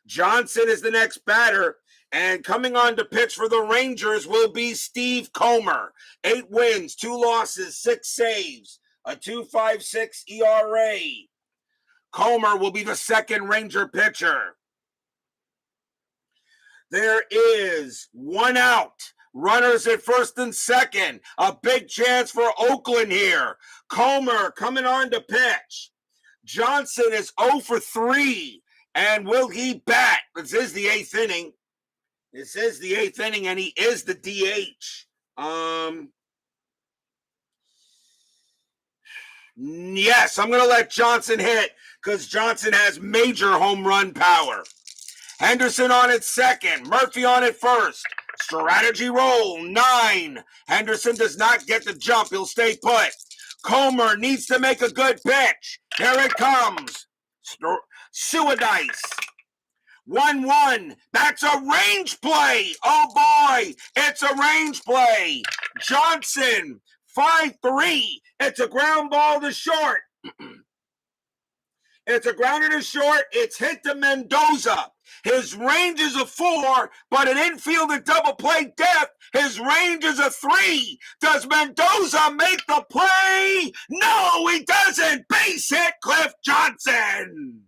Johnson is the next batter. And coming on to pitch for the Rangers will be Steve Comer. 8 wins, 2 losses, 6 saves, a 2.56 ERA. Comer will be the second Ranger pitcher. There is 1 out. Runners at first and second. A big chance for Oakland here. Comer coming on to pitch. Johnson is 0 for 3. And will he bat? This is the 8th inning. This is the 8th inning, and he is the DH. Yes, I'm going to let Johnson hit because Johnson has major home run power. Henderson on at second. Murphy on at first. Strategy roll, 9. Henderson does not get the jump. He'll stay put. Comer needs to make a good pitch. Here it comes. Suadice. 1-1. That's a range play. Oh, boy. It's a range play. Johnson, 5-3. It's a ground ball to short. It's a grounder to short. It's hit to Mendoza. His range is a 4, but an infield at double play depth, his range is a 3. Does Mendoza make the play? No, he doesn't. Base hit, Cliff Johnson.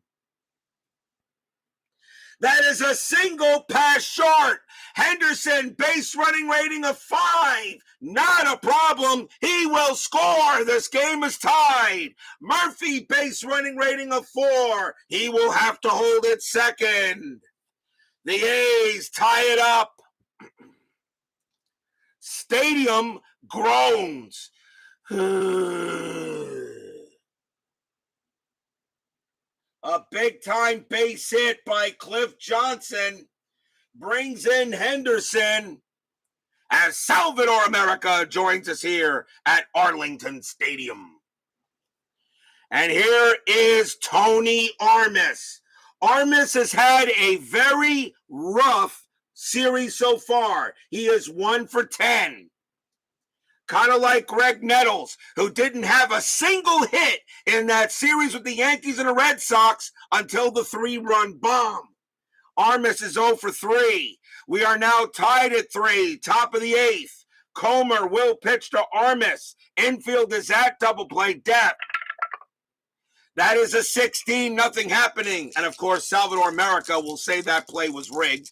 That is a single pass short. Henderson, base running rating of 5. Not a problem. He will score. This game is tied. Murphy, base running rating of 4. He will have to hold it second. The A's tie it up. Stadium groans. A big-time base hit by Cliff Johnson brings in Henderson as Salvador America joins us here at Arlington Stadium. And here is Tony Armas. Armas has had a very rough series so far. He is 1 for 10. Kind of like Greg Nettles, who didn't have a single hit in that series with the Yankees and the Red Sox until the 3-run bomb. Armas is 0 for 3. We are now tied at 3, top of the 8th. Comer will pitch to Armas. Infield is at double play depth. That is a 16, nothing happening. And of course, Salvador America will say that play was rigged.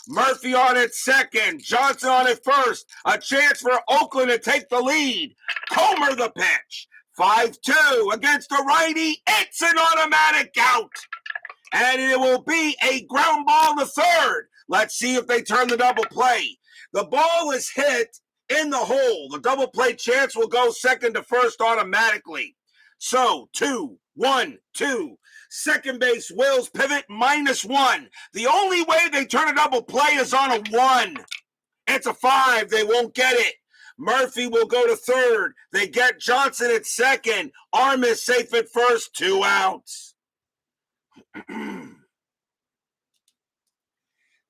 Murphy on at second. Johnson on at first. A chance for Oakland to take the lead. Comer the pitch. 5-2 against the righty. It's an automatic out. And it will be a ground ball to third. Let's see if they turn the double play. The ball is hit in the hole. The double play chance will go second to first automatically. So 2-1-2. Second base Wills pivot -1. The only way they turn a double play is on a 1. It's a 5. They won't get it. Murphy will go to third. They get Johnson at second. Armas safe at first. 2 outs.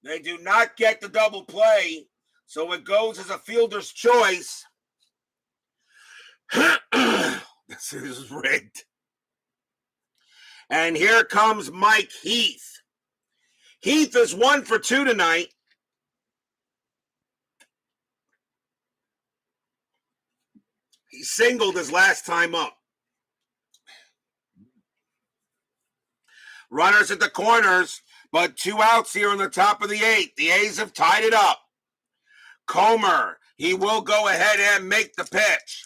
They do not get the double play, so it goes as a fielder's choice. This is rigged. And here comes Mike Heath. Heath is 1 for 2 tonight. He singled his last time up. Runners at the corners, but 2 outs here in the top of the 8th. The A's have tied it up. Comer, he will go ahead and make the pitch.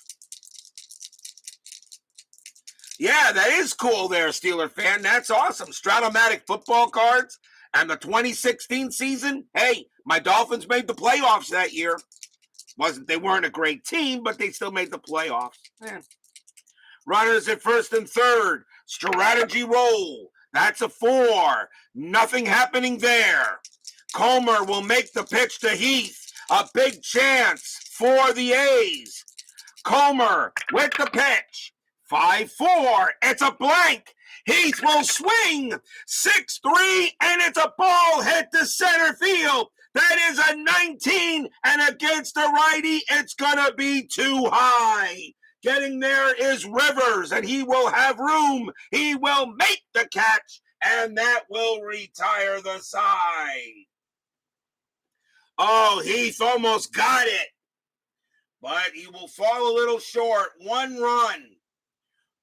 Yeah, that is cool there, Steeler fan. That's awesome. Stratomatic football cards and the 2016 season. Hey, my Dolphins made the playoffs that year. They weren't a great team, but they still made the playoffs. Yeah. Runners at first and third. Strategy roll. That's a 4. Nothing happening there. Comer will make the pitch to Heath. A big chance for the A's. Comer with the pitch. 5-4. It's a blank. Heath will swing. 6-3, and it's a ball hit to center field. That is a 19, and against the righty, it's going to be too high. Getting there is Rivers, and he will have room. He will make the catch, and that will retire the side. Oh, Heath almost got it, but he will fall a little short. 1 run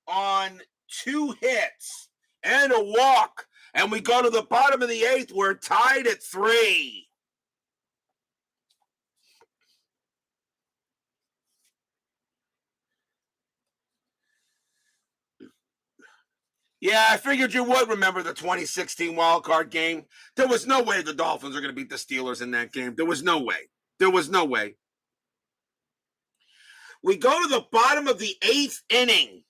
on 2 hits and a walk, and we go to the bottom of the 8th. We're tied at 3. Yeah, I figured you would remember the 2016 wildcard game. There was no way the Dolphins are going to beat the Steelers in that game. There was no way. There was no way. We go to the bottom of the 8th inning.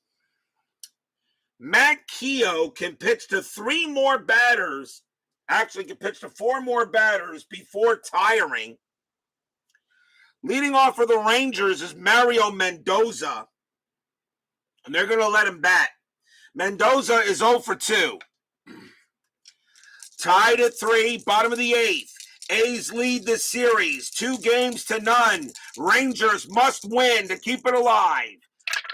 Matt Keough can pitch to 3 more batters. Actually, can pitch to 4 more batters before tiring. Leading off for the Rangers is Mario Mendoza. And they're going to let him bat. Mendoza is 0 for 2. Tied at 3, bottom of the 8th. A's lead the series, 2-0. Rangers must win to keep it alive.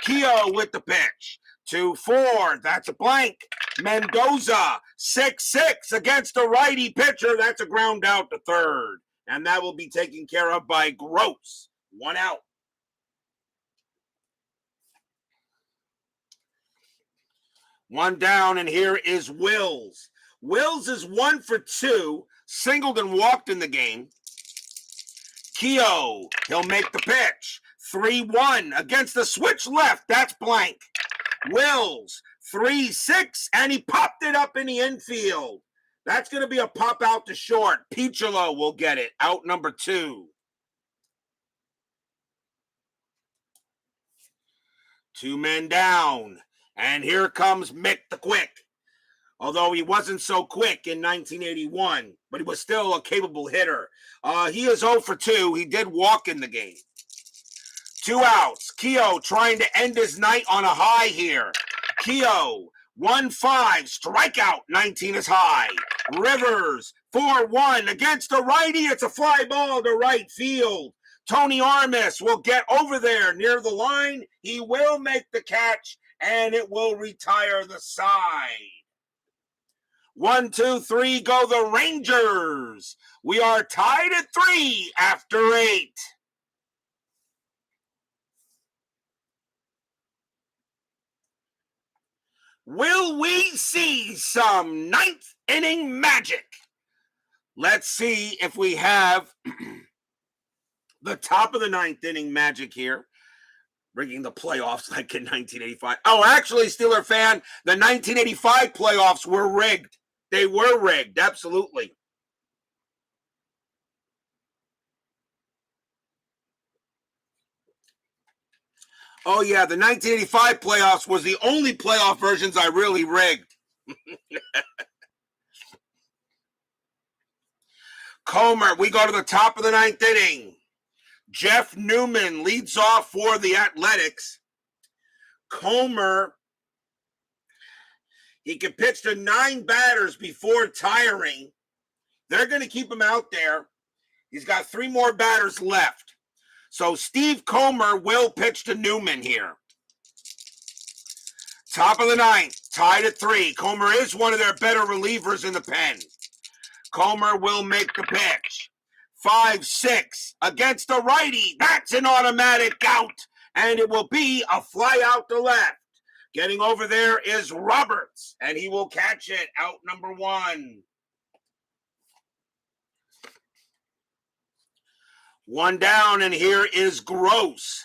Keough with the pitch. 2-4, that's a blank. Mendoza, 6-6 against a righty pitcher. That's a ground out to third. And that will be taken care of by Gross. 1 out. One down, and here is Wills. Wills is 1 for 2, singled and walked in the game. Keough, he'll make the pitch. 3-1 against the switch left. That's blank. Wills, 3-6, and he popped it up in the infield. That's going to be a pop out to short. Piccolo will get it. Out number 2. 2 men down. And here comes Mick the Quick. Although he wasn't so quick in 1981, but he was still a capable hitter. He is 0 for 2. He did walk in the game. 2 outs. Keough trying to end his night on a high here. Keough, 1-5. Strikeout, 19 is high. Rivers, 4-1 against a righty. It's a fly ball to right field. Tony Armas will get over there near the line. He will make the catch, and it will retire the side. 1, 2, 3, go the Rangers. We are tied at 3 after 8. Will we see some 9th inning magic? Let's see if we have the top of the 9th inning magic here. Bringing the playoffs like in 1985. Oh, actually, Steeler fan, the 1985 playoffs were rigged. They were rigged, absolutely. Oh, yeah, the 1985 playoffs was the only playoff versions I really rigged. Comer, we go to the top of the ninth inning. Jeff Newman leads off for the Athletics. Comer, he can pitch to 9 batters before tiring. They're going to keep him out there. He's got 3 more batters left. So Steve Comer will pitch to Newman here. Top of the ninth, tied at 3. Comer is one of their better relievers in the pen. Comer will make the pitch. 5-6 against the righty. That's an automatic out, and it will be a fly out to left. Getting over there is Roberts, and he will catch it. Out number 1. 1 down, and here is Gross.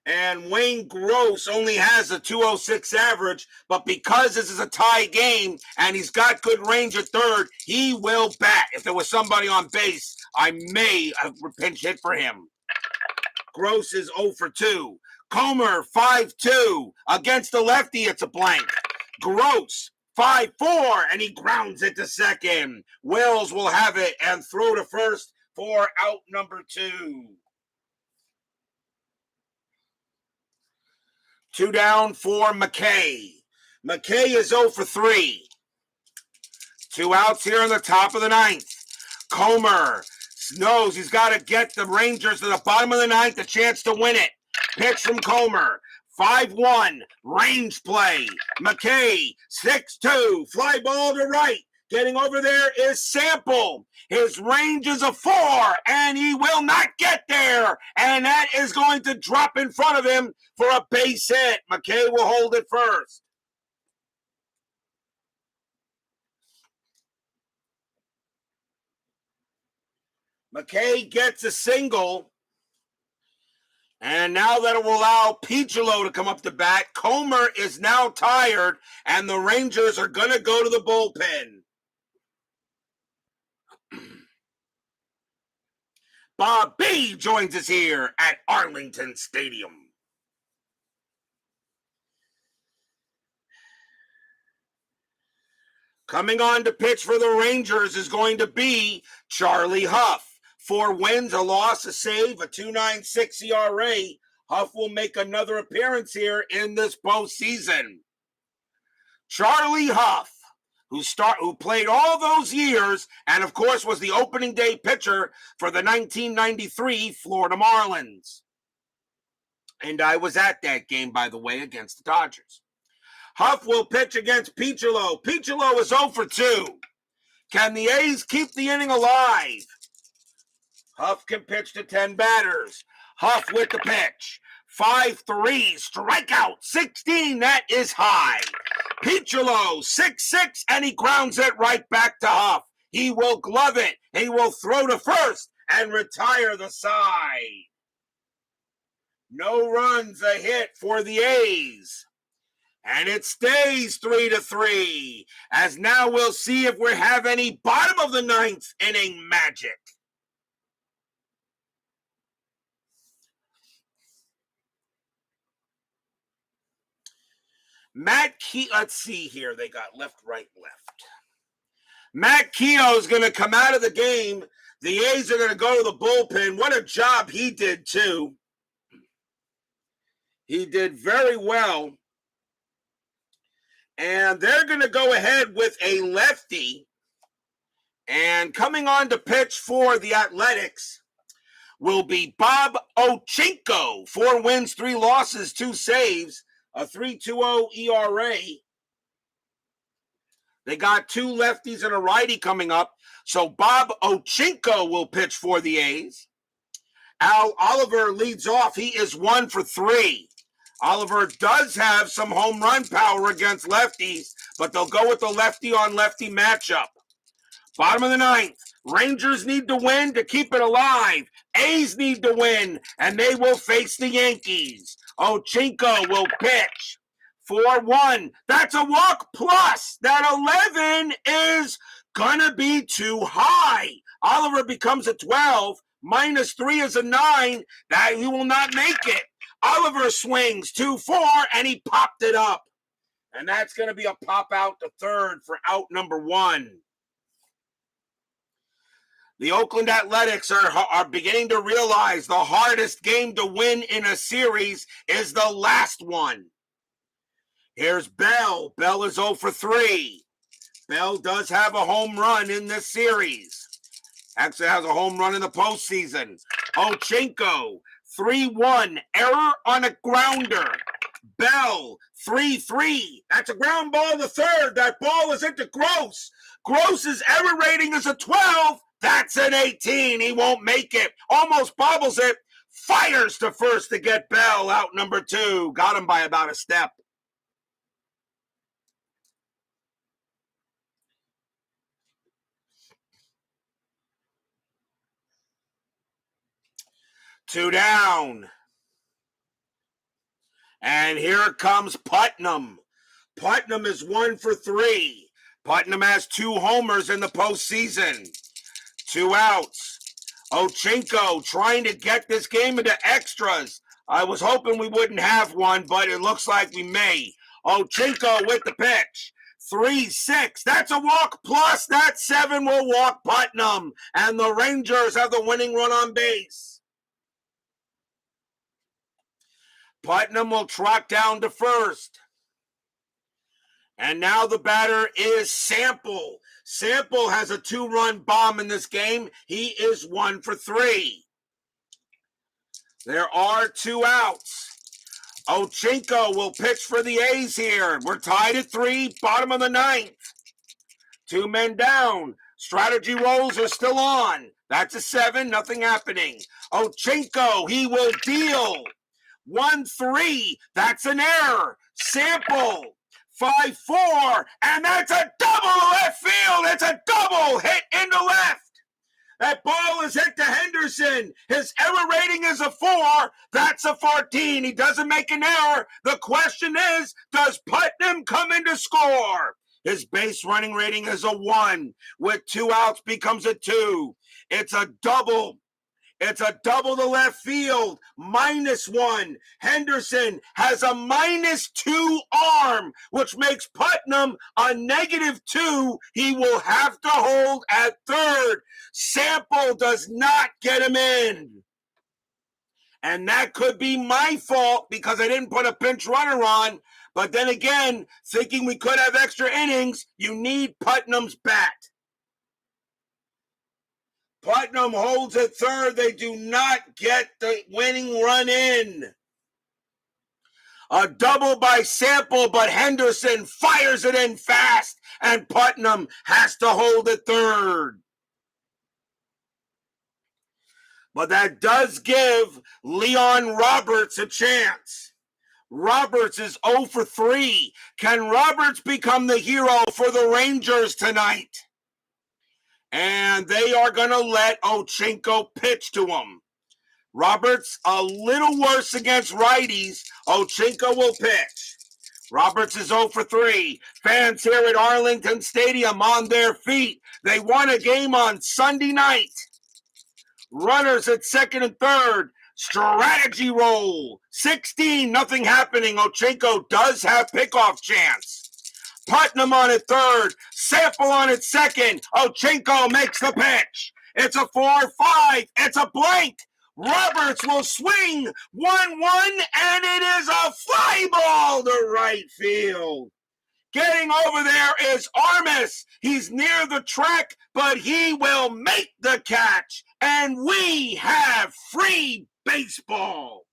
And Wayne Gross only has a 206 average, but because this is a tie game and he's got good range at third, he will bat. If there was somebody on base, I may have pinch hit for him. Gross is 0 for 2. Comer, 5-2. Against the lefty, it's a blank. Gross, 5-4, and he grounds it to second. Wells will have it and throw to first for out number 2. 2 down for McKay. McKay is 0 for 3. 2 outs here in the top of the ninth. Comer knows he's got to get the Rangers to the bottom of the ninth, a chance to win it. Pitch from Comer. 5-1, range play. McKay, 6-2, fly ball to right. Getting over there is Sample. His range is a 4, and he will not get there. And that is going to drop in front of him for a base hit. McKay will hold it first. McKay gets a single. And now that will allow Piccolo to come up to bat. Comer is now tired, and the Rangers are going to go to the bullpen. Bob B joins us here at Arlington Stadium. Coming on to pitch for the Rangers is going to be Charlie Huff. 4 wins, a loss, a save, a 2.96 ERA. Huff will make another appearance here in this postseason. Charlie Huff, who played all those years and, of course, was the opening day pitcher for the 1993 Florida Marlins. And I was at that game, by the way, against the Dodgers. Huff will pitch against Piccolo. Piccolo is 0 for 2. Can the A's keep the inning alive? Huff can pitch to 10 batters. Huff with the pitch. 5-3, strikeout, 16, that is high. Piccolo, 6-6, and he grounds it right back to Huff. He will glove it. He will throw to first and retire the side. No runs, a hit for the A's. And it stays 3-3, as now we'll see if we have any bottom of the ninth inning magic. Let's see here. They got left, right, left. Matt Keough is going to come out of the game. The A's are going to go to the bullpen. What a job he did, too. He did very well. And they're going to go ahead with a lefty. And coming on to pitch for the Athletics will be Bob Ochinko. 4 wins, 3 losses, 2 saves. A 3.20 ERA. They got 2 lefties and a righty coming up. So Bob Ochinko will pitch for the A's. Al Oliver leads off. He is 1 for 3. Oliver does have some home run power against lefties, but they'll go with the lefty-on-lefty matchup. Bottom of the ninth. Rangers need to win to keep it alive. A's need to win, and they will face the Yankees. Keough will pitch. 4-1. That's a walk plus. That 11 is going to be too high. Oliver becomes a 12. -3 is a 9. That he will not make it. Oliver swings 2-4, and he popped it up. And that's going to be a pop out to third for out number 1. The Oakland Athletics are beginning to realize the hardest game to win in a series is the last one. Here's Bell. Bell is 0 for 3. Bell does have a home run in this series. Actually has a home run in the postseason. Keough, 3-1. Error on a grounder. Bell, 3-3. That's a ground ball to third. That ball is into Gross. Gross's error rating is a 12. That's an 18. He won't make it. Almost bobbles it. Fires to first to get Bell out number 2. Got him by about a step. Two down. And here comes Putnam. Putnam is 1 for 3. Putnam has 2 homers in the postseason. 2 outs. Keough trying to get this game into extras. I was hoping we wouldn't have one, but it looks like we may. Keough with the pitch. 3-6. That's a walk plus. That 7 will walk Putnam. And the Rangers have the winning run on base. Putnam will trot down to first. And now the batter is Sample. Sample has a 2-run bomb in this game. He is 1 for 3. There are 2 outs. Keough will pitch for the A's here. We're tied at 3, bottom of the 9th. 2 men down. Strategy rolls are still on. That's a 7, nothing happening. Keough, he will deal. 1-3, that's an error. Sample, 5-4, and that's a double left field. It's a double hit into left. That ball is hit to Henderson. His error rating is a 4. That's a 14. He doesn't make an error. The question is, does Putnam come in to score? His base running rating is a 1. With 2 outs becomes a 2. It's a double. It's a double to left field, -1. Henderson has a -2 arm, which makes Putnam a -2. He will have to hold at third. Sample does not get him in. And that could be my fault because I didn't put a pinch runner on. But then again, thinking we could have extra innings, you need Putnam's bat. Putnam holds at third. They do not get the winning run in. A double by Sample, but Henderson fires it in fast, and Putnam has to hold at third. But that does give Leon Roberts a chance. Roberts is 0 for 3. Can Roberts become the hero for the Rangers tonight? And they are going to let Keough pitch to him. Roberts a little worse against righties. Keough will pitch. Roberts is 0 for 3. Fans here at Arlington Stadium on their feet. They won a game on Sunday night. Runners at second and third. Strategy roll. 16, nothing happening. Keough does have pickoff chance. Putnam on at third. Sample on at second. Keough makes the pitch. It's a 4-5. It's a blank. Roberts will swing 1-1, and it is a fly ball to right field. Getting over there is Armas. He's near the track, but he will make the catch. And we have free baseball.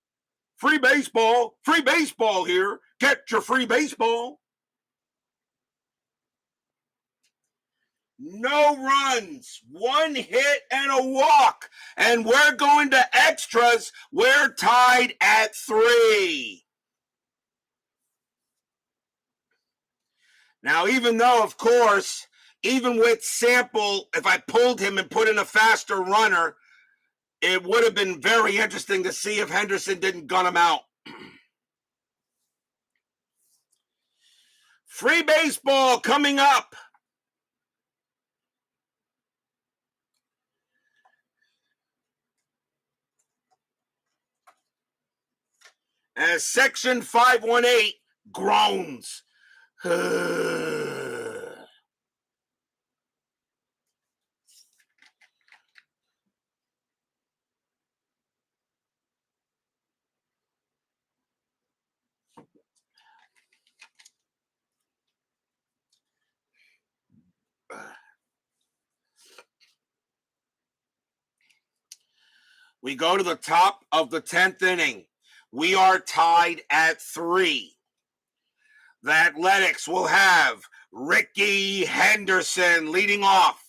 Free baseball. Free baseball here. Get your free baseball. No runs, 1 hit and a walk. And we're going to extras. We're tied at 3. Now, even though, of course, even with Sample, if I pulled him and put in a faster runner, it would have been very interesting to see if Henderson didn't gun him out. Free baseball coming up. As Section 518 groans. We go to the top of the 10th inning. We are tied at 3. The Athletics will have Rickey Henderson leading off.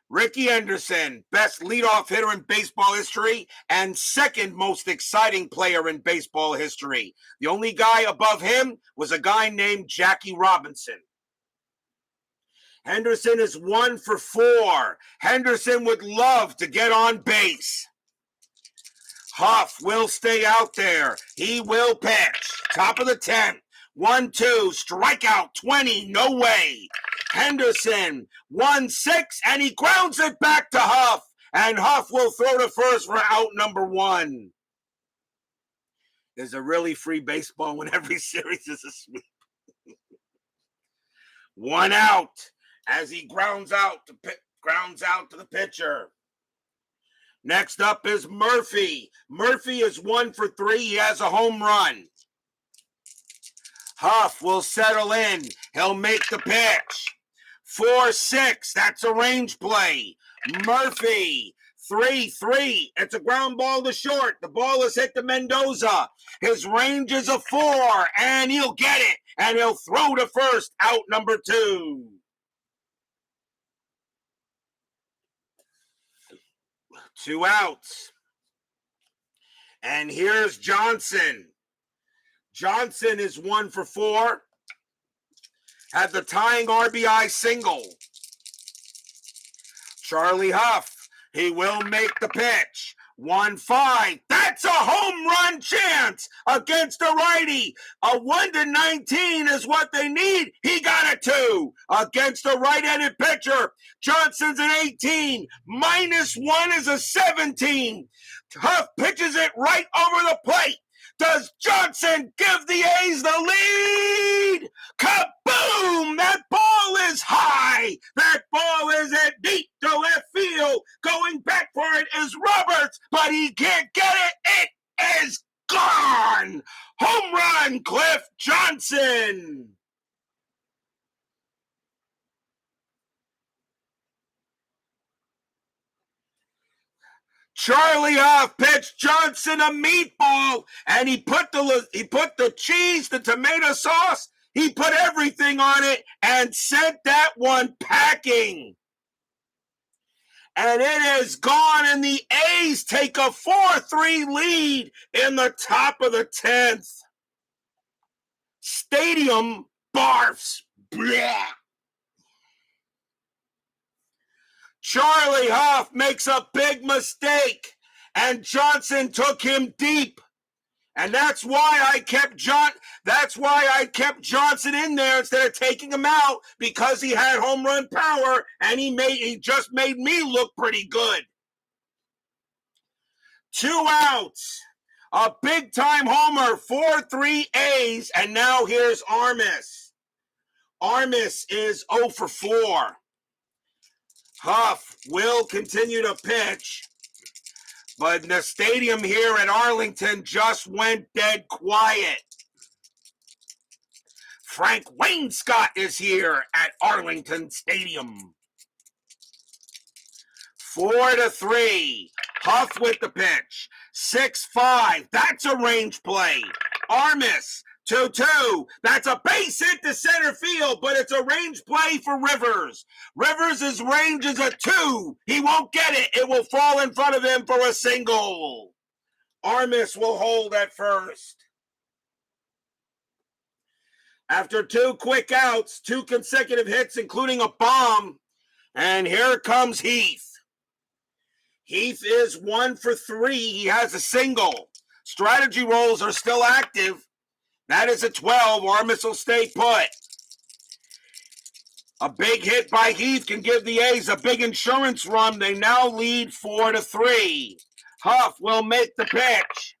Rickey Henderson, best leadoff hitter in baseball history and second most exciting player in baseball history. The only guy above him was a guy named Jackie Robinson. Henderson is 1 for 4. Henderson would love to get on base. Huff will stay out there. He will pitch. Top of the 10th. 1-2, strikeout 20, no way. Henderson, 1-6, and he grounds it back to Huff. And Huff will throw to first for out number 1. There's a really free baseball when every series is a sweep. 1 out as he grounds out to the pitcher. Next up is Murphy. Murphy is 1 for 3. He has a home run. Huff will settle in. He'll make the pitch. 4-6. That's a range play. Murphy, 3-3. It's a ground ball to short. The ball is hit to Mendoza. His range is a 4, and he'll get it. And he'll throw to first, out number 2. Two outs. And here's Johnson. Johnson is 1 for 4. Had the tying RBI single. Charlie Huff, he will make the pitch. 1-5. That's a home run chance against a righty. A 1-19 is what they need. He got a 2 against a right-handed pitcher. Johnson's an 18. -1 is a 17. Huff pitches it right over the plate. Does Johnson give the A's the lead? Kaboom! That ball is high. That ball is at deep to left field. Going back for it is Roberts, but he can't get it. It is gone. Home run, Cliff Johnson. Charlie Huff pitched Johnson a meatball, and he put the cheese, the tomato sauce, he put everything on it and sent that one packing. And it is gone, and the A's take a 4-3 lead in the top of the 10th. Stadium barfs. Blech. Charlie Huff makes a big mistake, and Johnson took him deep. And that's why I kept Johnson in there instead of taking him out, because he had home run power, and he just made me look pretty good. 2 outs. A big-time homer, 4-3 A's, and now here's Armas. Armas is 0 for 4. Huff will continue to pitch, but the stadium here at Arlington just went dead quiet. Frank Wainscott is here at Arlington Stadium. 4-3. Huff with the pitch. 6-5. That's a range play. Armas, 2-2. That's a base hit to center field, but it's a range play for Rivers. Rivers' range is a 2. He won't get it. It will fall in front of him for a single. Armas will hold at first. After 2 quick outs, 2 consecutive hits, including a bomb, and here comes Heath. Heath is 1 for 3. He has a single. Strategy rolls are still active. That is a 12. Armas will stay put. A big hit by Heath can give the A's a big insurance run. They now lead 4-3. Huff will make the pitch.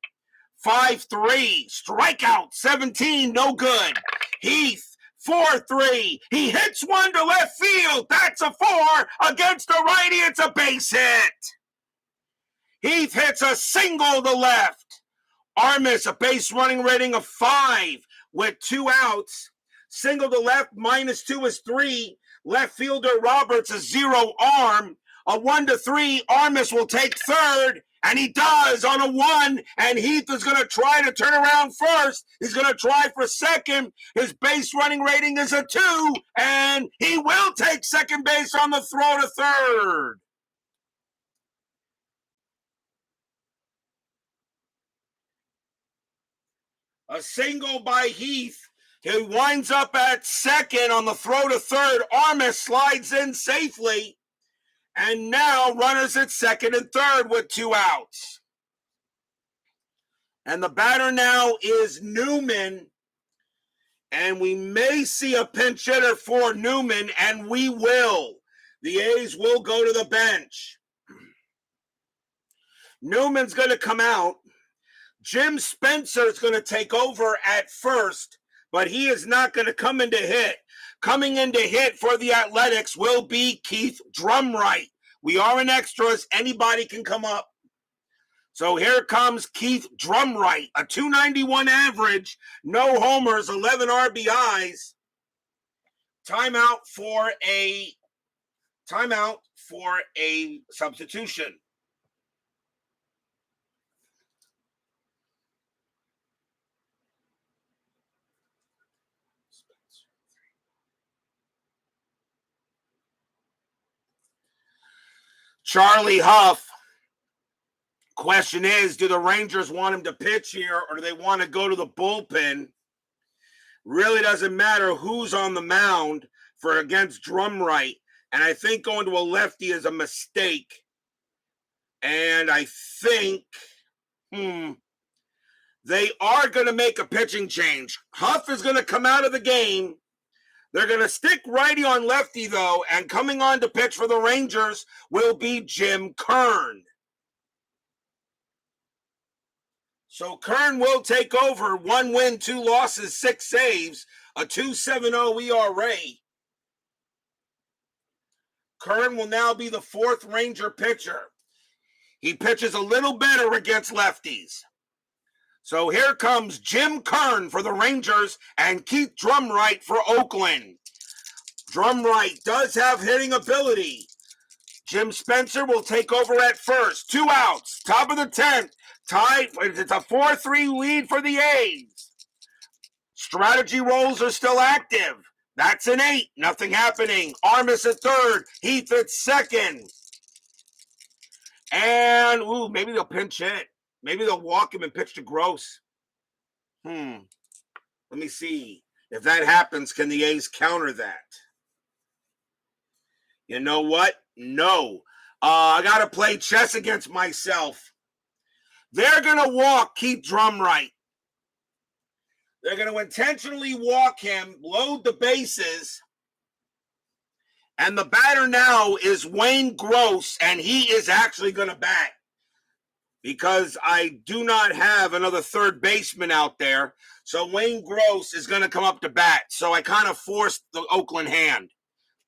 5-3. Strikeout 17. No good. Heath 4-3. He hits one to left field. That's a 4. Against the righty, it's a base hit. Heath hits a single to left. Armas, a base running rating of 5 with 2 outs. Single to left, -2 is 3. Left fielder Roberts, a 0 arm. A 1-3. Armas will take third, and he does on a 1. And Heath is going to try to turn around first. He's going to try for second. His base running rating is a 2, and he will take second base on the throw to third. A single by Heath. He winds up at second on the throw to third. Armas slides in safely. And now runners at second and third with 2 outs. And the batter now is Newman. And we may see a pinch hitter for Newman, and we will. The A's will go to the bench. Newman's going to come out. Jim Spencer is going to take over at first, but he is not going to come into hit. Coming into hit for the Athletics will be Keith Drumright. We are in extras. Anybody can come up. So here comes Keith Drumright, a 291 average, no homers, 11 RBIs. Timeout for a substitution. Charlie Huff. Question is, do the Rangers want him to pitch here, or do they want to go to the bullpen? Really doesn't matter who's on the mound for against Drumright. And I think going to a lefty is a mistake. And I think they are going to make a pitching change. Huff is going to come out of the game. They're going to stick righty on lefty, though, and coming on to pitch for the Rangers will be Jim Kern. So Kern will take over. 1 win, 2 losses, 6 saves, a 2.70 ERA. Kern will now be the 4th Ranger pitcher. He pitches a little better against lefties. So here comes Jim Kern for the Rangers and Keith Drumright for Oakland. Drumright does have hitting ability. Jim Spencer will take over at first. 2 outs, top of the 10th. Tied. It's a 4-3 lead for the A's. Strategy rolls are still active. That's an 8. Nothing happening. Armas at third. Heath at second. And, maybe they'll pinch hit. Maybe they'll walk him and pitch to Gross. Let me see. If that happens, can the A's counter that? You know what? No. I got to play chess against myself. They're going to walk Keith Drumright. They're going to intentionally walk him, load the bases. And the batter now is Wayne Gross, and he is actually going to bat. Because I do not have another third baseman out there. So Wayne Gross is going to come up to bat. So I kind of forced the Oakland hand.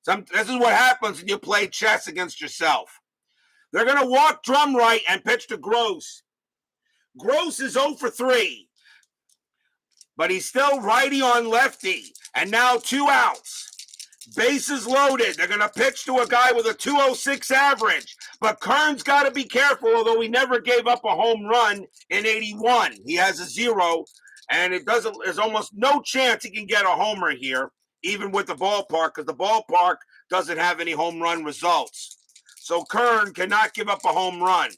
This is what happens when you play chess against yourself. They're going to walk Drumright and pitch to Gross. Gross is 0 for 3. But he's still righty on lefty. And now 2 outs. Bases loaded. They're going to pitch to a guy with a 206 average. But Kern's got to be careful, although he never gave up a home run in 81. He has a 0, and there's almost no chance he can get a homer here, even with the ballpark, because the ballpark doesn't have any home run results. So Kern cannot give up a home run.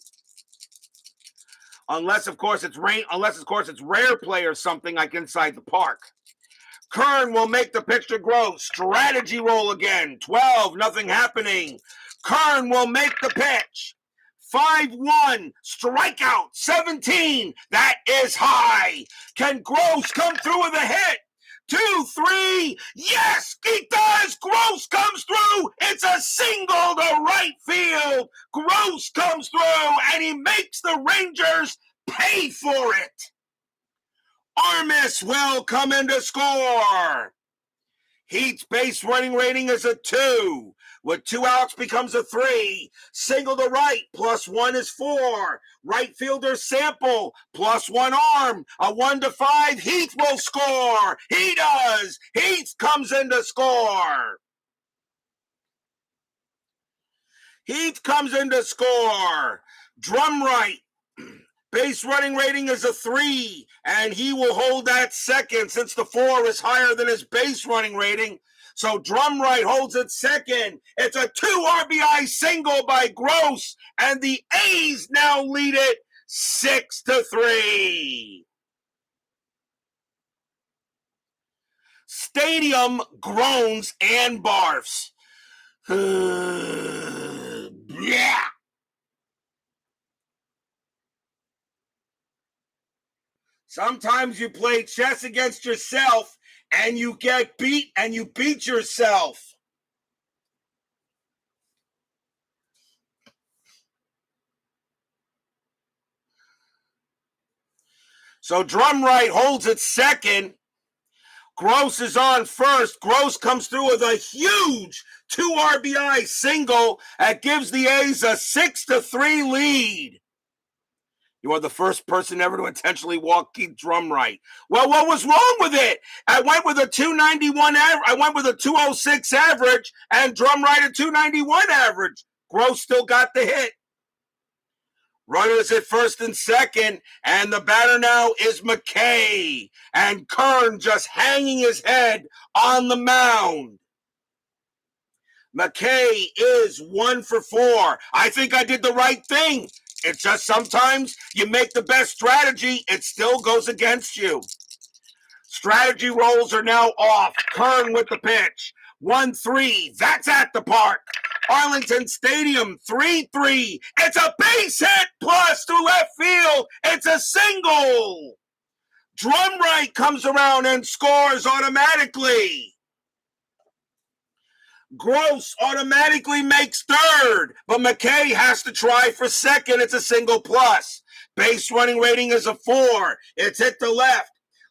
Unless, of course, it's rare play or something like inside the park. Kern will make the pitch to Gross. Strategy roll again. 12, nothing happening. Kern will make the pitch. 5-1, strikeout, 17. That is high. Can Gross come through with a hit? 2-3. Yes, he does. Gross comes through. It's a single to right field. Gross comes through, and he makes the Rangers pay for it. Armas will come in to score. Heath's base running rating is a 2. With 2 outs becomes a 3. Single to right, +1 is 4. Right fielder Sample, +1 arm. A 1-5, Heath will score. He does. Heath comes in to score. Heath comes in to score. Drum right. Base running rating is a 3, and he will hold that second since the 4 is higher than his base running rating. So Drum right holds it second. It's a 2 RBI single by Gross, and the A's now lead it 6-3. Stadium groans and barfs. Yeah. Sometimes you play chess against yourself and you get beat and you beat yourself. So Drum right holds it second. Gross is on first. Gross comes through with a huge 2 RBI single that gives the A's a 6-3 lead. You are the first person ever to intentionally walk Keith Drum right. Well, what was wrong with it? I went with a 291 average. I went with a 206 average and Drum right a 291 average. Gross still got the hit. Runners at first and second, and the batter now is McKay. And Kern just hanging his head on the mound. McKay is 1 for 4. I think I did the right thing. It's just sometimes you make the best strategy, it still goes against you. Strategy rolls are now off. Kern with the pitch. 1-3. That's at the park. Arlington Stadium, 3-3. It's a base hit plus to left field. It's a single. Drum right comes around and scores automatically. Gross automatically makes third, but McKay has to try for second. It's a single plus. Base running rating is a 4. It's hit the left.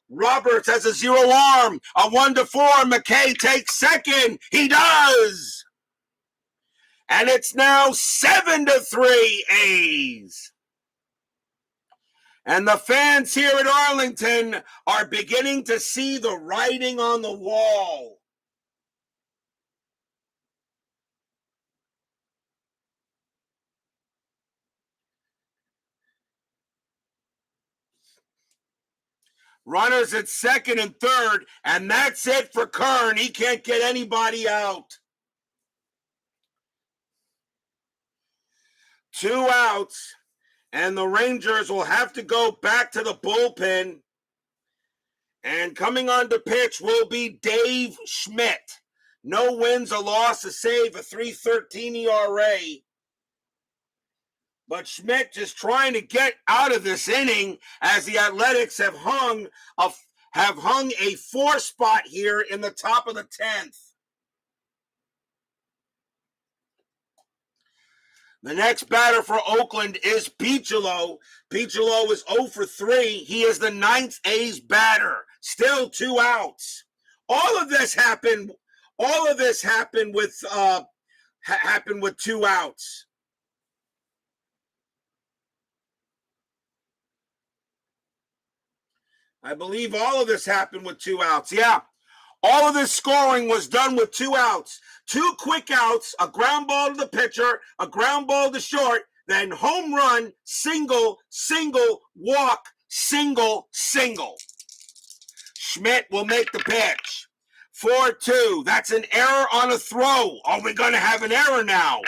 Roberts has a 0 arm. A 1-4. McKay takes second. He does. And it's now 7-3 A's. And the fans here at Arlington are beginning to see the writing on the wall. Runners at second and third, and that's it for Kern. He can't get anybody out. 2 outs, and the Rangers will have to go back to the bullpen. And coming on to pitch will be Dave Schmidt. No wins, a loss, a save, a 3.13 ERA. But Schmidt just trying to get out of this inning as the Athletics have hung a 4 spot here in the top of the 10th. The next batter for Oakland is Keough. Keough is 0 for 3. He is the 9th A's batter. Still 2 outs. All of this happened with 2 outs. I believe all of this happened with 2 outs. Yeah. All of this scoring was done with 2 outs. 2 quick outs, a ground ball to the pitcher, a ground ball to short, then home run, single, single, walk, single, single. Schmidt will make the pitch. 4-2. That's an error on a throw. Are we going to have an error now?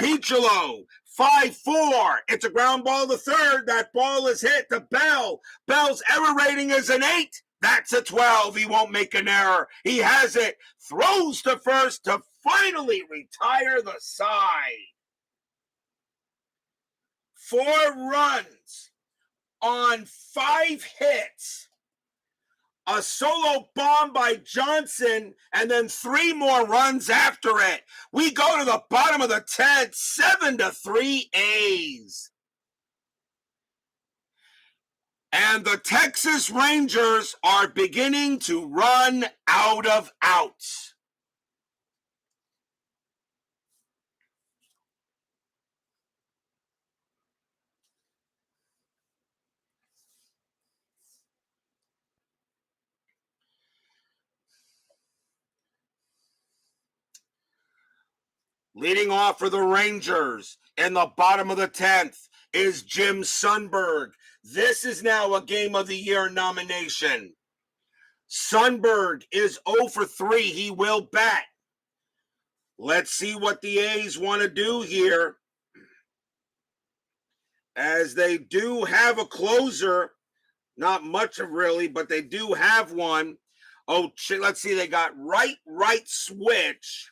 Keough. 5-4. It's a ground ball to third. That ball is hit to Bell. Bell's error rating is an 8. That's a 12. He won't make an error. He has it. Throws to first to finally retire the side. 4 runs on 5 hits. A solo bomb by Johnson, and then 3 more runs after it. We go to the bottom of the 10th, 7-3 A's. And the Texas Rangers are beginning to run out of outs. Leading off for the Rangers in the bottom of the 10th is Jim Sundberg. This is now a Game of the Year nomination. Sundberg is 0 for 3. He will bat. Let's see what the A's want to do here, as they do have a closer. Not much of really, but they do have one. Oh, let's see. They got right switch.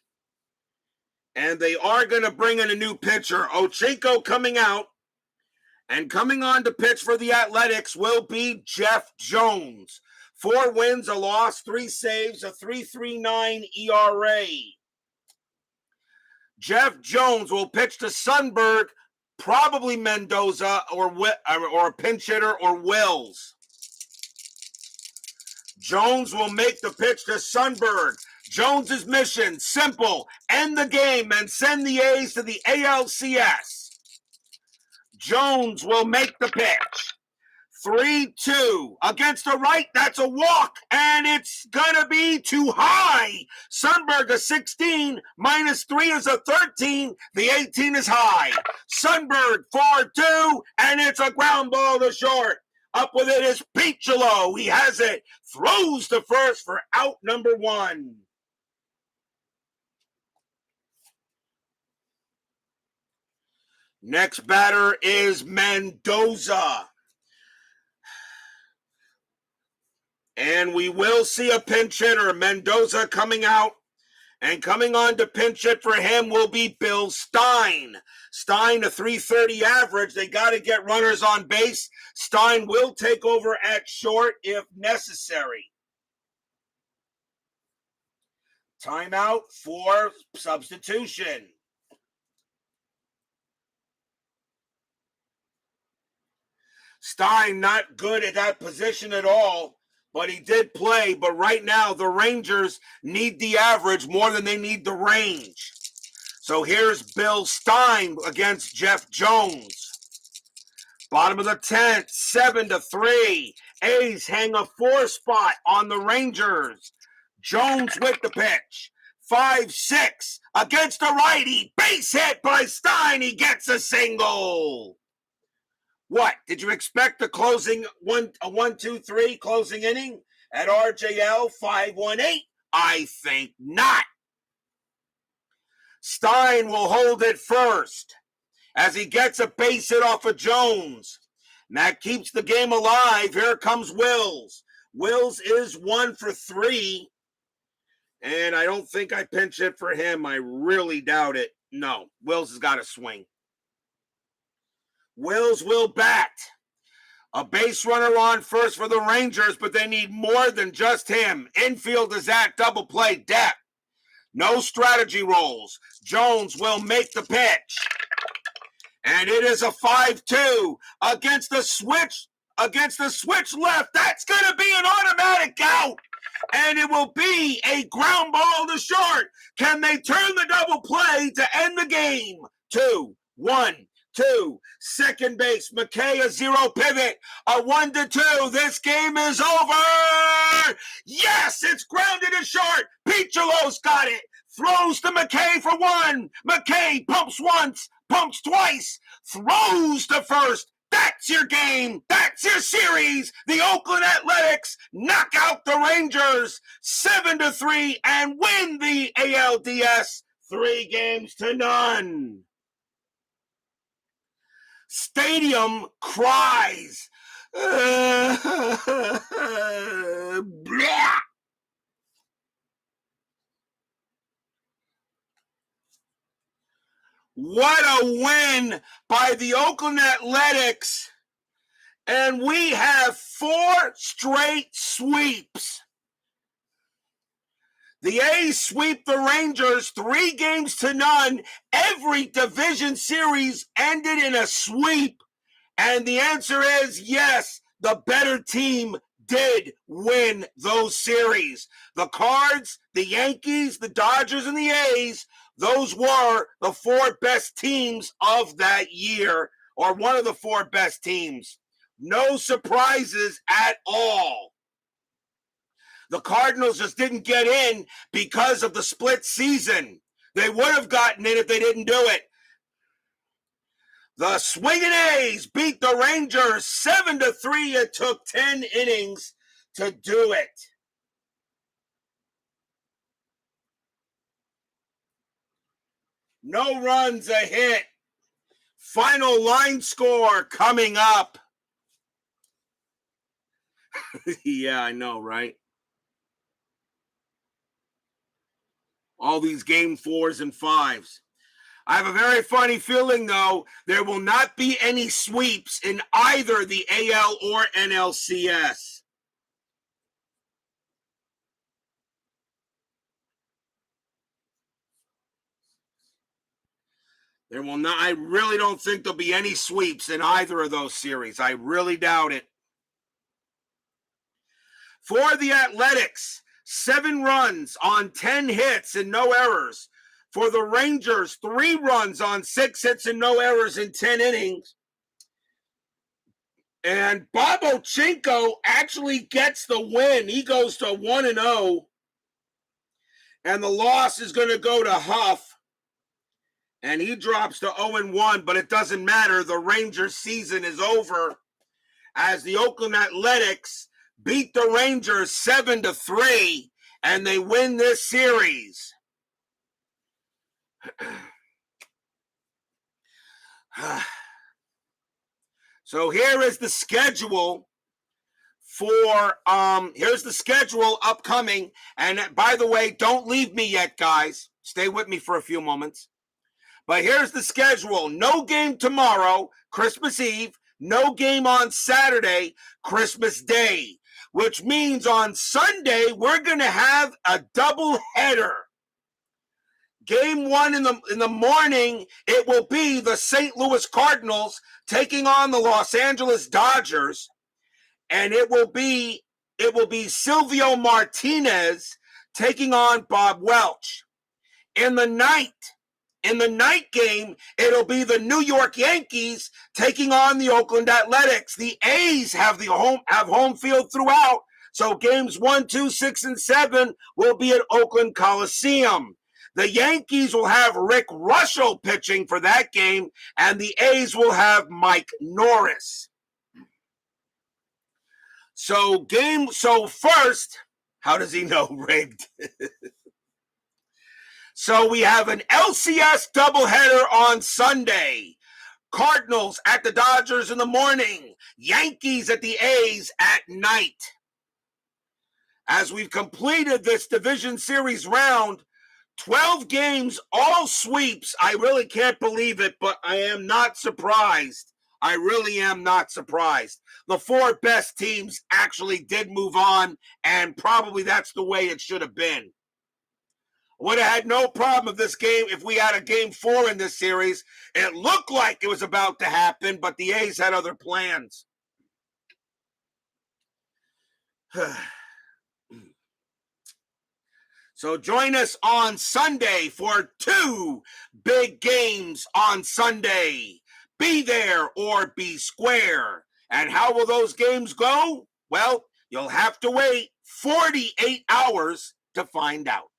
And they are going to bring in a new pitcher. Ochenko coming out. And coming on to pitch for the Athletics will be Jeff Jones. 4 wins, a loss, 3 saves, a 3.39 ERA. Jeff Jones will pitch to Sundberg, probably Mendoza or a pinch hitter or Wills. Jones will make the pitch to Sundberg. Jones's mission, simple, end the game and send the A's to the ALCS. Jones will make the pitch. 3-2 against the right. That's a walk, and it's going to be too high. Sundberg a 16, -3 is a 13. The 18 is high. Sundberg 4-2, and it's a ground ball to short. Up with it is Keough. He has it. Throws to first for out number 1. Next batter is Mendoza. And we will see a pinch hitter, Mendoza, coming out. And coming on to pinch hit for him will be Bill Stein. Stein, a 330 average. They got to get runners on base. Stein will take over at short if necessary. Timeout for substitution. Stein not good at that position at all, but he did play. But right now, the Rangers need the average more than they need the range. So here's Bill Stein against Jeff Jones. Bottom of the 10th, 7-3. A's hang a 4 spot on the Rangers. Jones with the pitch. 5-6 against the righty. Base hit by Stein. He gets a single. What? Did you expect the closing 1-2-3 closing inning at RJL 518? I think not. Stein will hold it first as he gets a base hit off of Jones. And that keeps the game alive. Here comes Wills. Wills is 1 for 3. And I don't think I pinch hit for him. I really doubt it. No, Wills has got to swing. Wills will bat. A base runner on first for the Rangers, but they need more than just him. Infield is at double play depth. No strategy rolls. Jones will make the pitch. And it is a 5-2 against the switch left. That's going to be an automatic out. And it will be a ground ball to short. Can they turn the double play to end the game? 2-1. 2, second base, McKay, a 0 pivot, a 1-2. This game is over. Yes, it's grounded to short. Keough's got it. Throws to McKay for 1. McKay pumps once, pumps twice, throws to first. That's your game. That's your series. The Oakland Athletics knock out the Rangers 7-3 and win the ALDS 3-0. Stadium cries. Blah. What a win by the Oakland Athletics. And we have 4 straight sweeps. The A's sweep the Rangers 3-0. Every division series ended in a sweep. And the answer is yes, the better team did win those series. The Cards, the Yankees, the Dodgers, and the A's, those were the 4 best teams of that year, or one of the 4 best teams. No surprises at all. The Cardinals just didn't get in because of the split season. They would have gotten in if they didn't do it. The swinging A's beat the Rangers 7-3. It took 10 innings to do it. No runs, a hit. Final line score coming up. Yeah, I know, right? All these game 4s and 5s. I have a very funny feeling, though, there will not be any sweeps in either the AL or NLCS. There will not. I really don't think there'll be any sweeps in either of those series. I really doubt it. For the Athletics, 7 runs on 10 hits and no errors. For the Rangers, 3 runs on 6 hits and no errors in 10 innings. And Bob Ochinko actually gets the win. He goes to 1-0. And the loss is going to go to Huff. And he drops to 0-1, but it doesn't matter. The Rangers season is over as the Oakland Athletics beat the Rangers 7-3, and they win this series. So here is the schedule for here's the schedule upcoming. And by the way, don't leave me yet, guys. Stay with me for a few moments. But here's the schedule. No game tomorrow, Christmas Eve. No game on Saturday, Christmas Day. Which means on Sunday, we're going to have a double header. Game 1 in the morning, it will be the St. Louis Cardinals taking on the Los Angeles Dodgers. And it will be Silvio Martinez taking on Bob Welch. In the night game, it'll be the New York Yankees taking on the Oakland Athletics. The A's have home field throughout, so games 1, 2, 6, and 7 will be at Oakland Coliseum. The Yankees will have Rick Russell pitching for that game, and the A's will have Mike Norris. So first, how does he know rigged? So we have an LCS doubleheader on Sunday. Cardinals at the Dodgers in the morning. Yankees at the A's at night. As we've completed this division series round, 12 games, all sweeps. I really can't believe it, but I am not surprised. I really am not surprised. The 4 best teams actually did move on, and probably that's the way it should have been. Would have had no problem if we had a game 4 in this series. It looked like it was about to happen, but the A's had other plans. So join us on Sunday for 2 big games on Sunday. Be there or be square. And how will those games go? Well, you'll have to wait 48 hours to find out.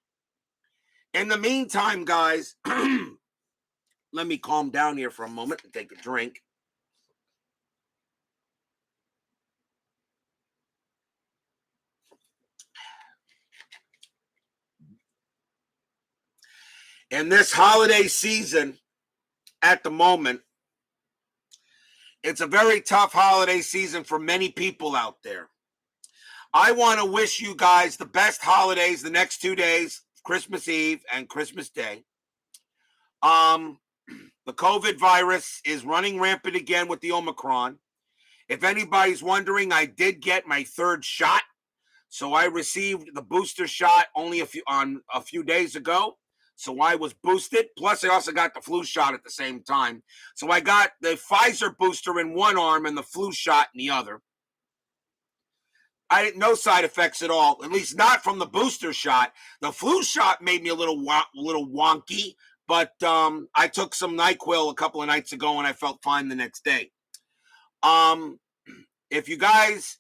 In the meantime, guys, let me calm down here for a moment and take a drink. In this holiday season, at the moment, It's a very tough holiday season for many people out there. I want to wish you guys the best holidays the next 2 days, Christmas Eve and Christmas Day. The COVID virus is running rampant again with the Omicron. If anybody's wondering, I did get my third shot. So I received the booster shot only a few days ago. So I was boosted. Plus, I also got the flu shot at the same time. So I got the Pfizer booster in one arm and the flu shot in the other. No side effects at all, at least not from the booster shot. The flu shot made me a little wonky, but I took some NyQuil a couple of nights ago and I felt fine the next day. If you guys,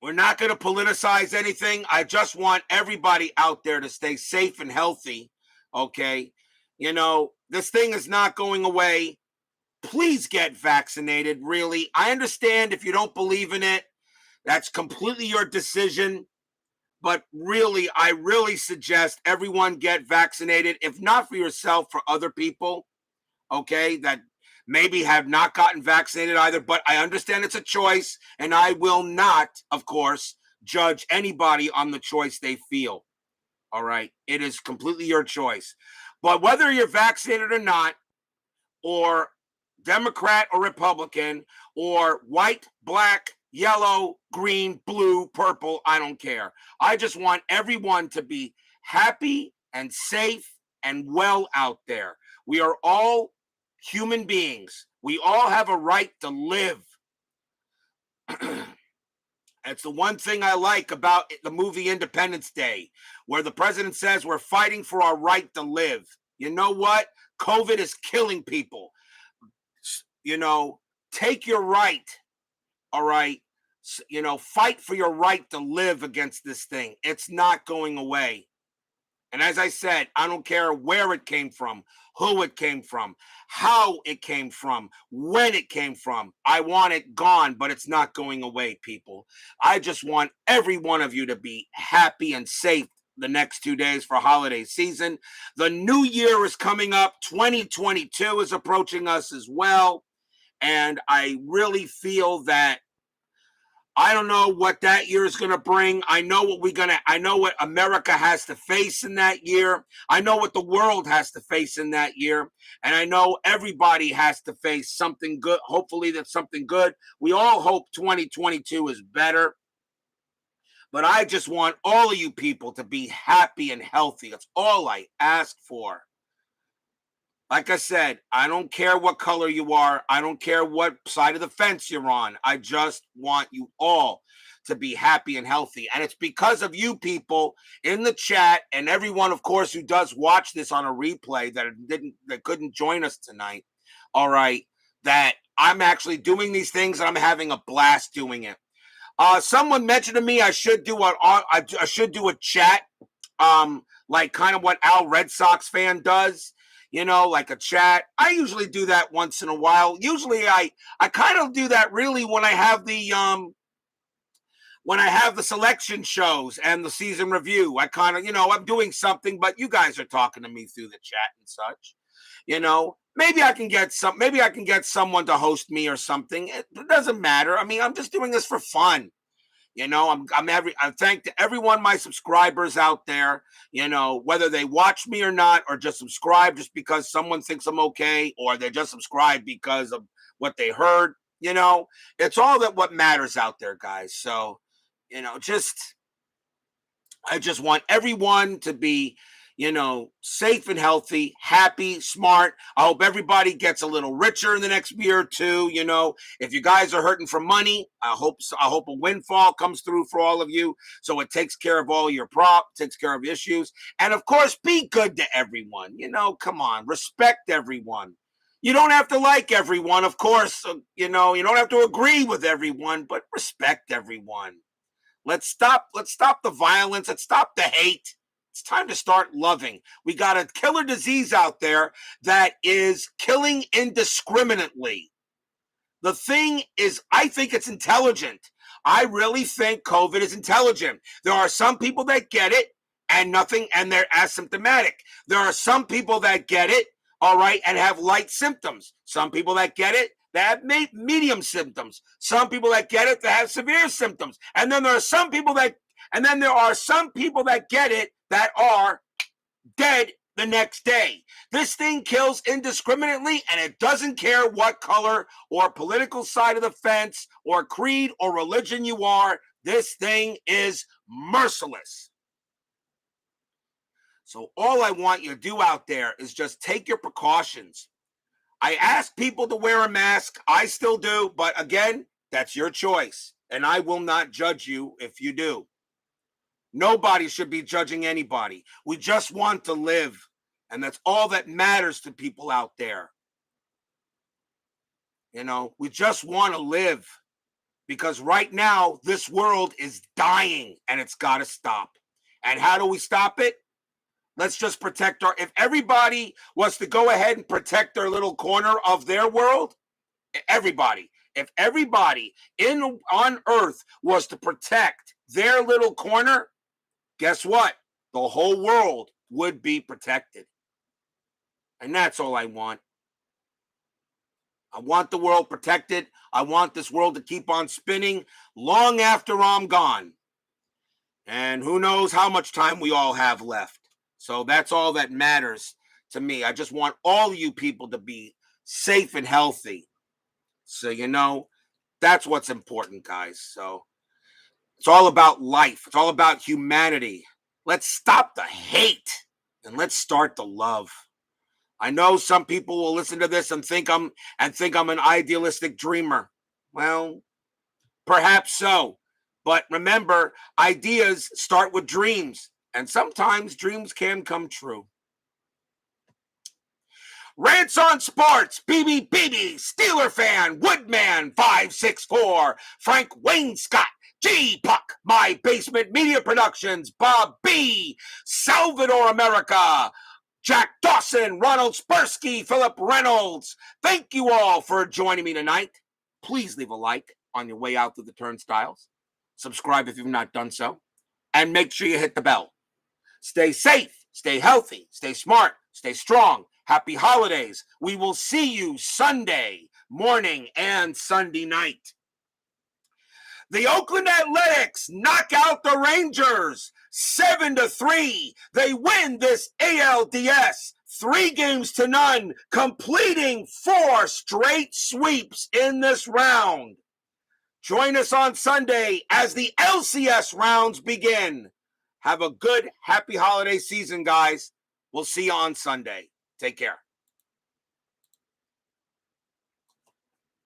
we're not going to politicize anything. I just want everybody out there to stay safe and healthy, okay? You know, this thing is not going away. Please get vaccinated, really. I understand if you don't believe in it. That's completely your decision. But really, I really suggest everyone get vaccinated. If not for yourself, for other people, okay, that maybe have not gotten vaccinated either. But I understand it's a choice, and I will not, of course, judge anybody on the choice they feel. All right? It is completely your choice. But whether you're vaccinated or not, or Democrat or Republican, or white, black, yellow, green, blue, purple, I don't care. I just want everyone to be happy and safe and well out there. We are all human beings. We all have a right to live. That's the one thing I like about the movie Independence Day, where the president says we're fighting for our right to live. You know what? COVID is killing people. You know, take your right. All right. You know, fight for your right to live against this thing. It's not going away. And as I said, I don't care where it came from, who it came from, how it came from, when it came from. I want it gone, but it's not going away, people. I just want every one of you to be happy and safe the next 2 days for holiday season. The new year is coming up. 2022 is approaching us as well. And I really feel that I don't know what that year is going to bring. I know what America has to face in that year. I know what the world has to face in that year. And I know everybody has to face something good. Hopefully that's something good. We all hope 2022 is better. But I just want all of you people to be happy and healthy. That's all I ask for. Like I said, I don't care what color you are. I don't care what side of the fence you're on. I just want you all to be happy and healthy. And it's because of you people in the chat and everyone, of course, who does watch this on a replay that couldn't join us tonight. All right, that I'm actually doing these things and I'm having a blast doing it. Someone mentioned to me I should do a chat, like kind of what Al Red Sox fan does. You know, like a chat. I usually do that once in a while. Usually I kind of do that really when I have the selection shows and the season review. I kind of, I'm doing something, but you guys are talking to me through the chat and such. You know, maybe I can get someone to host me or something. It doesn't matter. I mean, I'm just doing this for fun. You know, I thank to everyone, my subscribers out there, you know, whether they watch me or not, or just subscribe just because someone thinks I'm okay, or they just subscribe because of what they heard, you know, it's all that what matters out there, guys. So, you know, I just want everyone to be, you know, safe and healthy, happy, smart. I hope everybody gets a little richer in the next year or two. You know, if you guys are hurting for money, I hope a windfall comes through for all of you, so it takes care of all your takes care of issues. And of course, be good to everyone. You know, come on, respect everyone. You don't have to like everyone, of course. You know, you don't have to agree with everyone, but respect everyone. Let's stop the violence. Let's stop the hate. It's time to start loving. We got a killer disease out there that is killing indiscriminately. The thing is, I think it's intelligent. I really think COVID is intelligent. There are some people that get it and they're asymptomatic. There are some people that get it, all right, and have light symptoms. Some people that get it, They have medium symptoms. Some people that get it, they have severe symptoms. And then there are some people that get it that are dead the next day. This thing kills indiscriminately, and it doesn't care what color or political side of the fence or creed or religion you are. This thing is merciless. So all I want you to do out there is just take your precautions. I ask people to wear a mask. I still do. But again, that's your choice. And I will not judge you if you do. Nobody should be judging anybody. We just want to live. And that's all that matters to people out there. You know, we just want to live. Because right now, this world is dying and it's got to stop. And how do we stop it? Let's just protect if everybody was to go ahead and protect their little corner of their world, if everybody on earth was to protect their little corner, guess what? The whole world would be protected. And that's all I want. I want the world protected. I want this world to keep on spinning long after I'm gone. And who knows how much time we all have left. So that's all that matters to me. I just want all of you people to be safe and healthy. So, you know, that's what's important, guys. So it's all about life. It's all about humanity. Let's stop the hate and let's start the love. I know some people will listen to this and think I'm an idealistic dreamer. Well, perhaps so. But remember, ideas start with dreams. And sometimes dreams can come true. Rants on Sports, BB, Steeler Fan, Woodman, 564, Frank Wainscott, G. Puck, My Basement Media Productions, Bob B., Salvador America, Jack Dawson, Ronald Spersky, Philip Reynolds. Thank you all for joining me tonight. Please leave a like on your way out through the turnstiles. Subscribe if you've not done so. And make sure you hit the bell. Stay safe, stay healthy, stay smart, stay strong. Happy holidays. We will see you Sunday morning and Sunday night. The Oakland Athletics knock out the Rangers 7-3. They win this ALDS 3-0, completing 4 straight sweeps in this round. Join us on Sunday as the LCS rounds begin. Have a good, happy holiday season, guys. We'll see you on Sunday. Take care.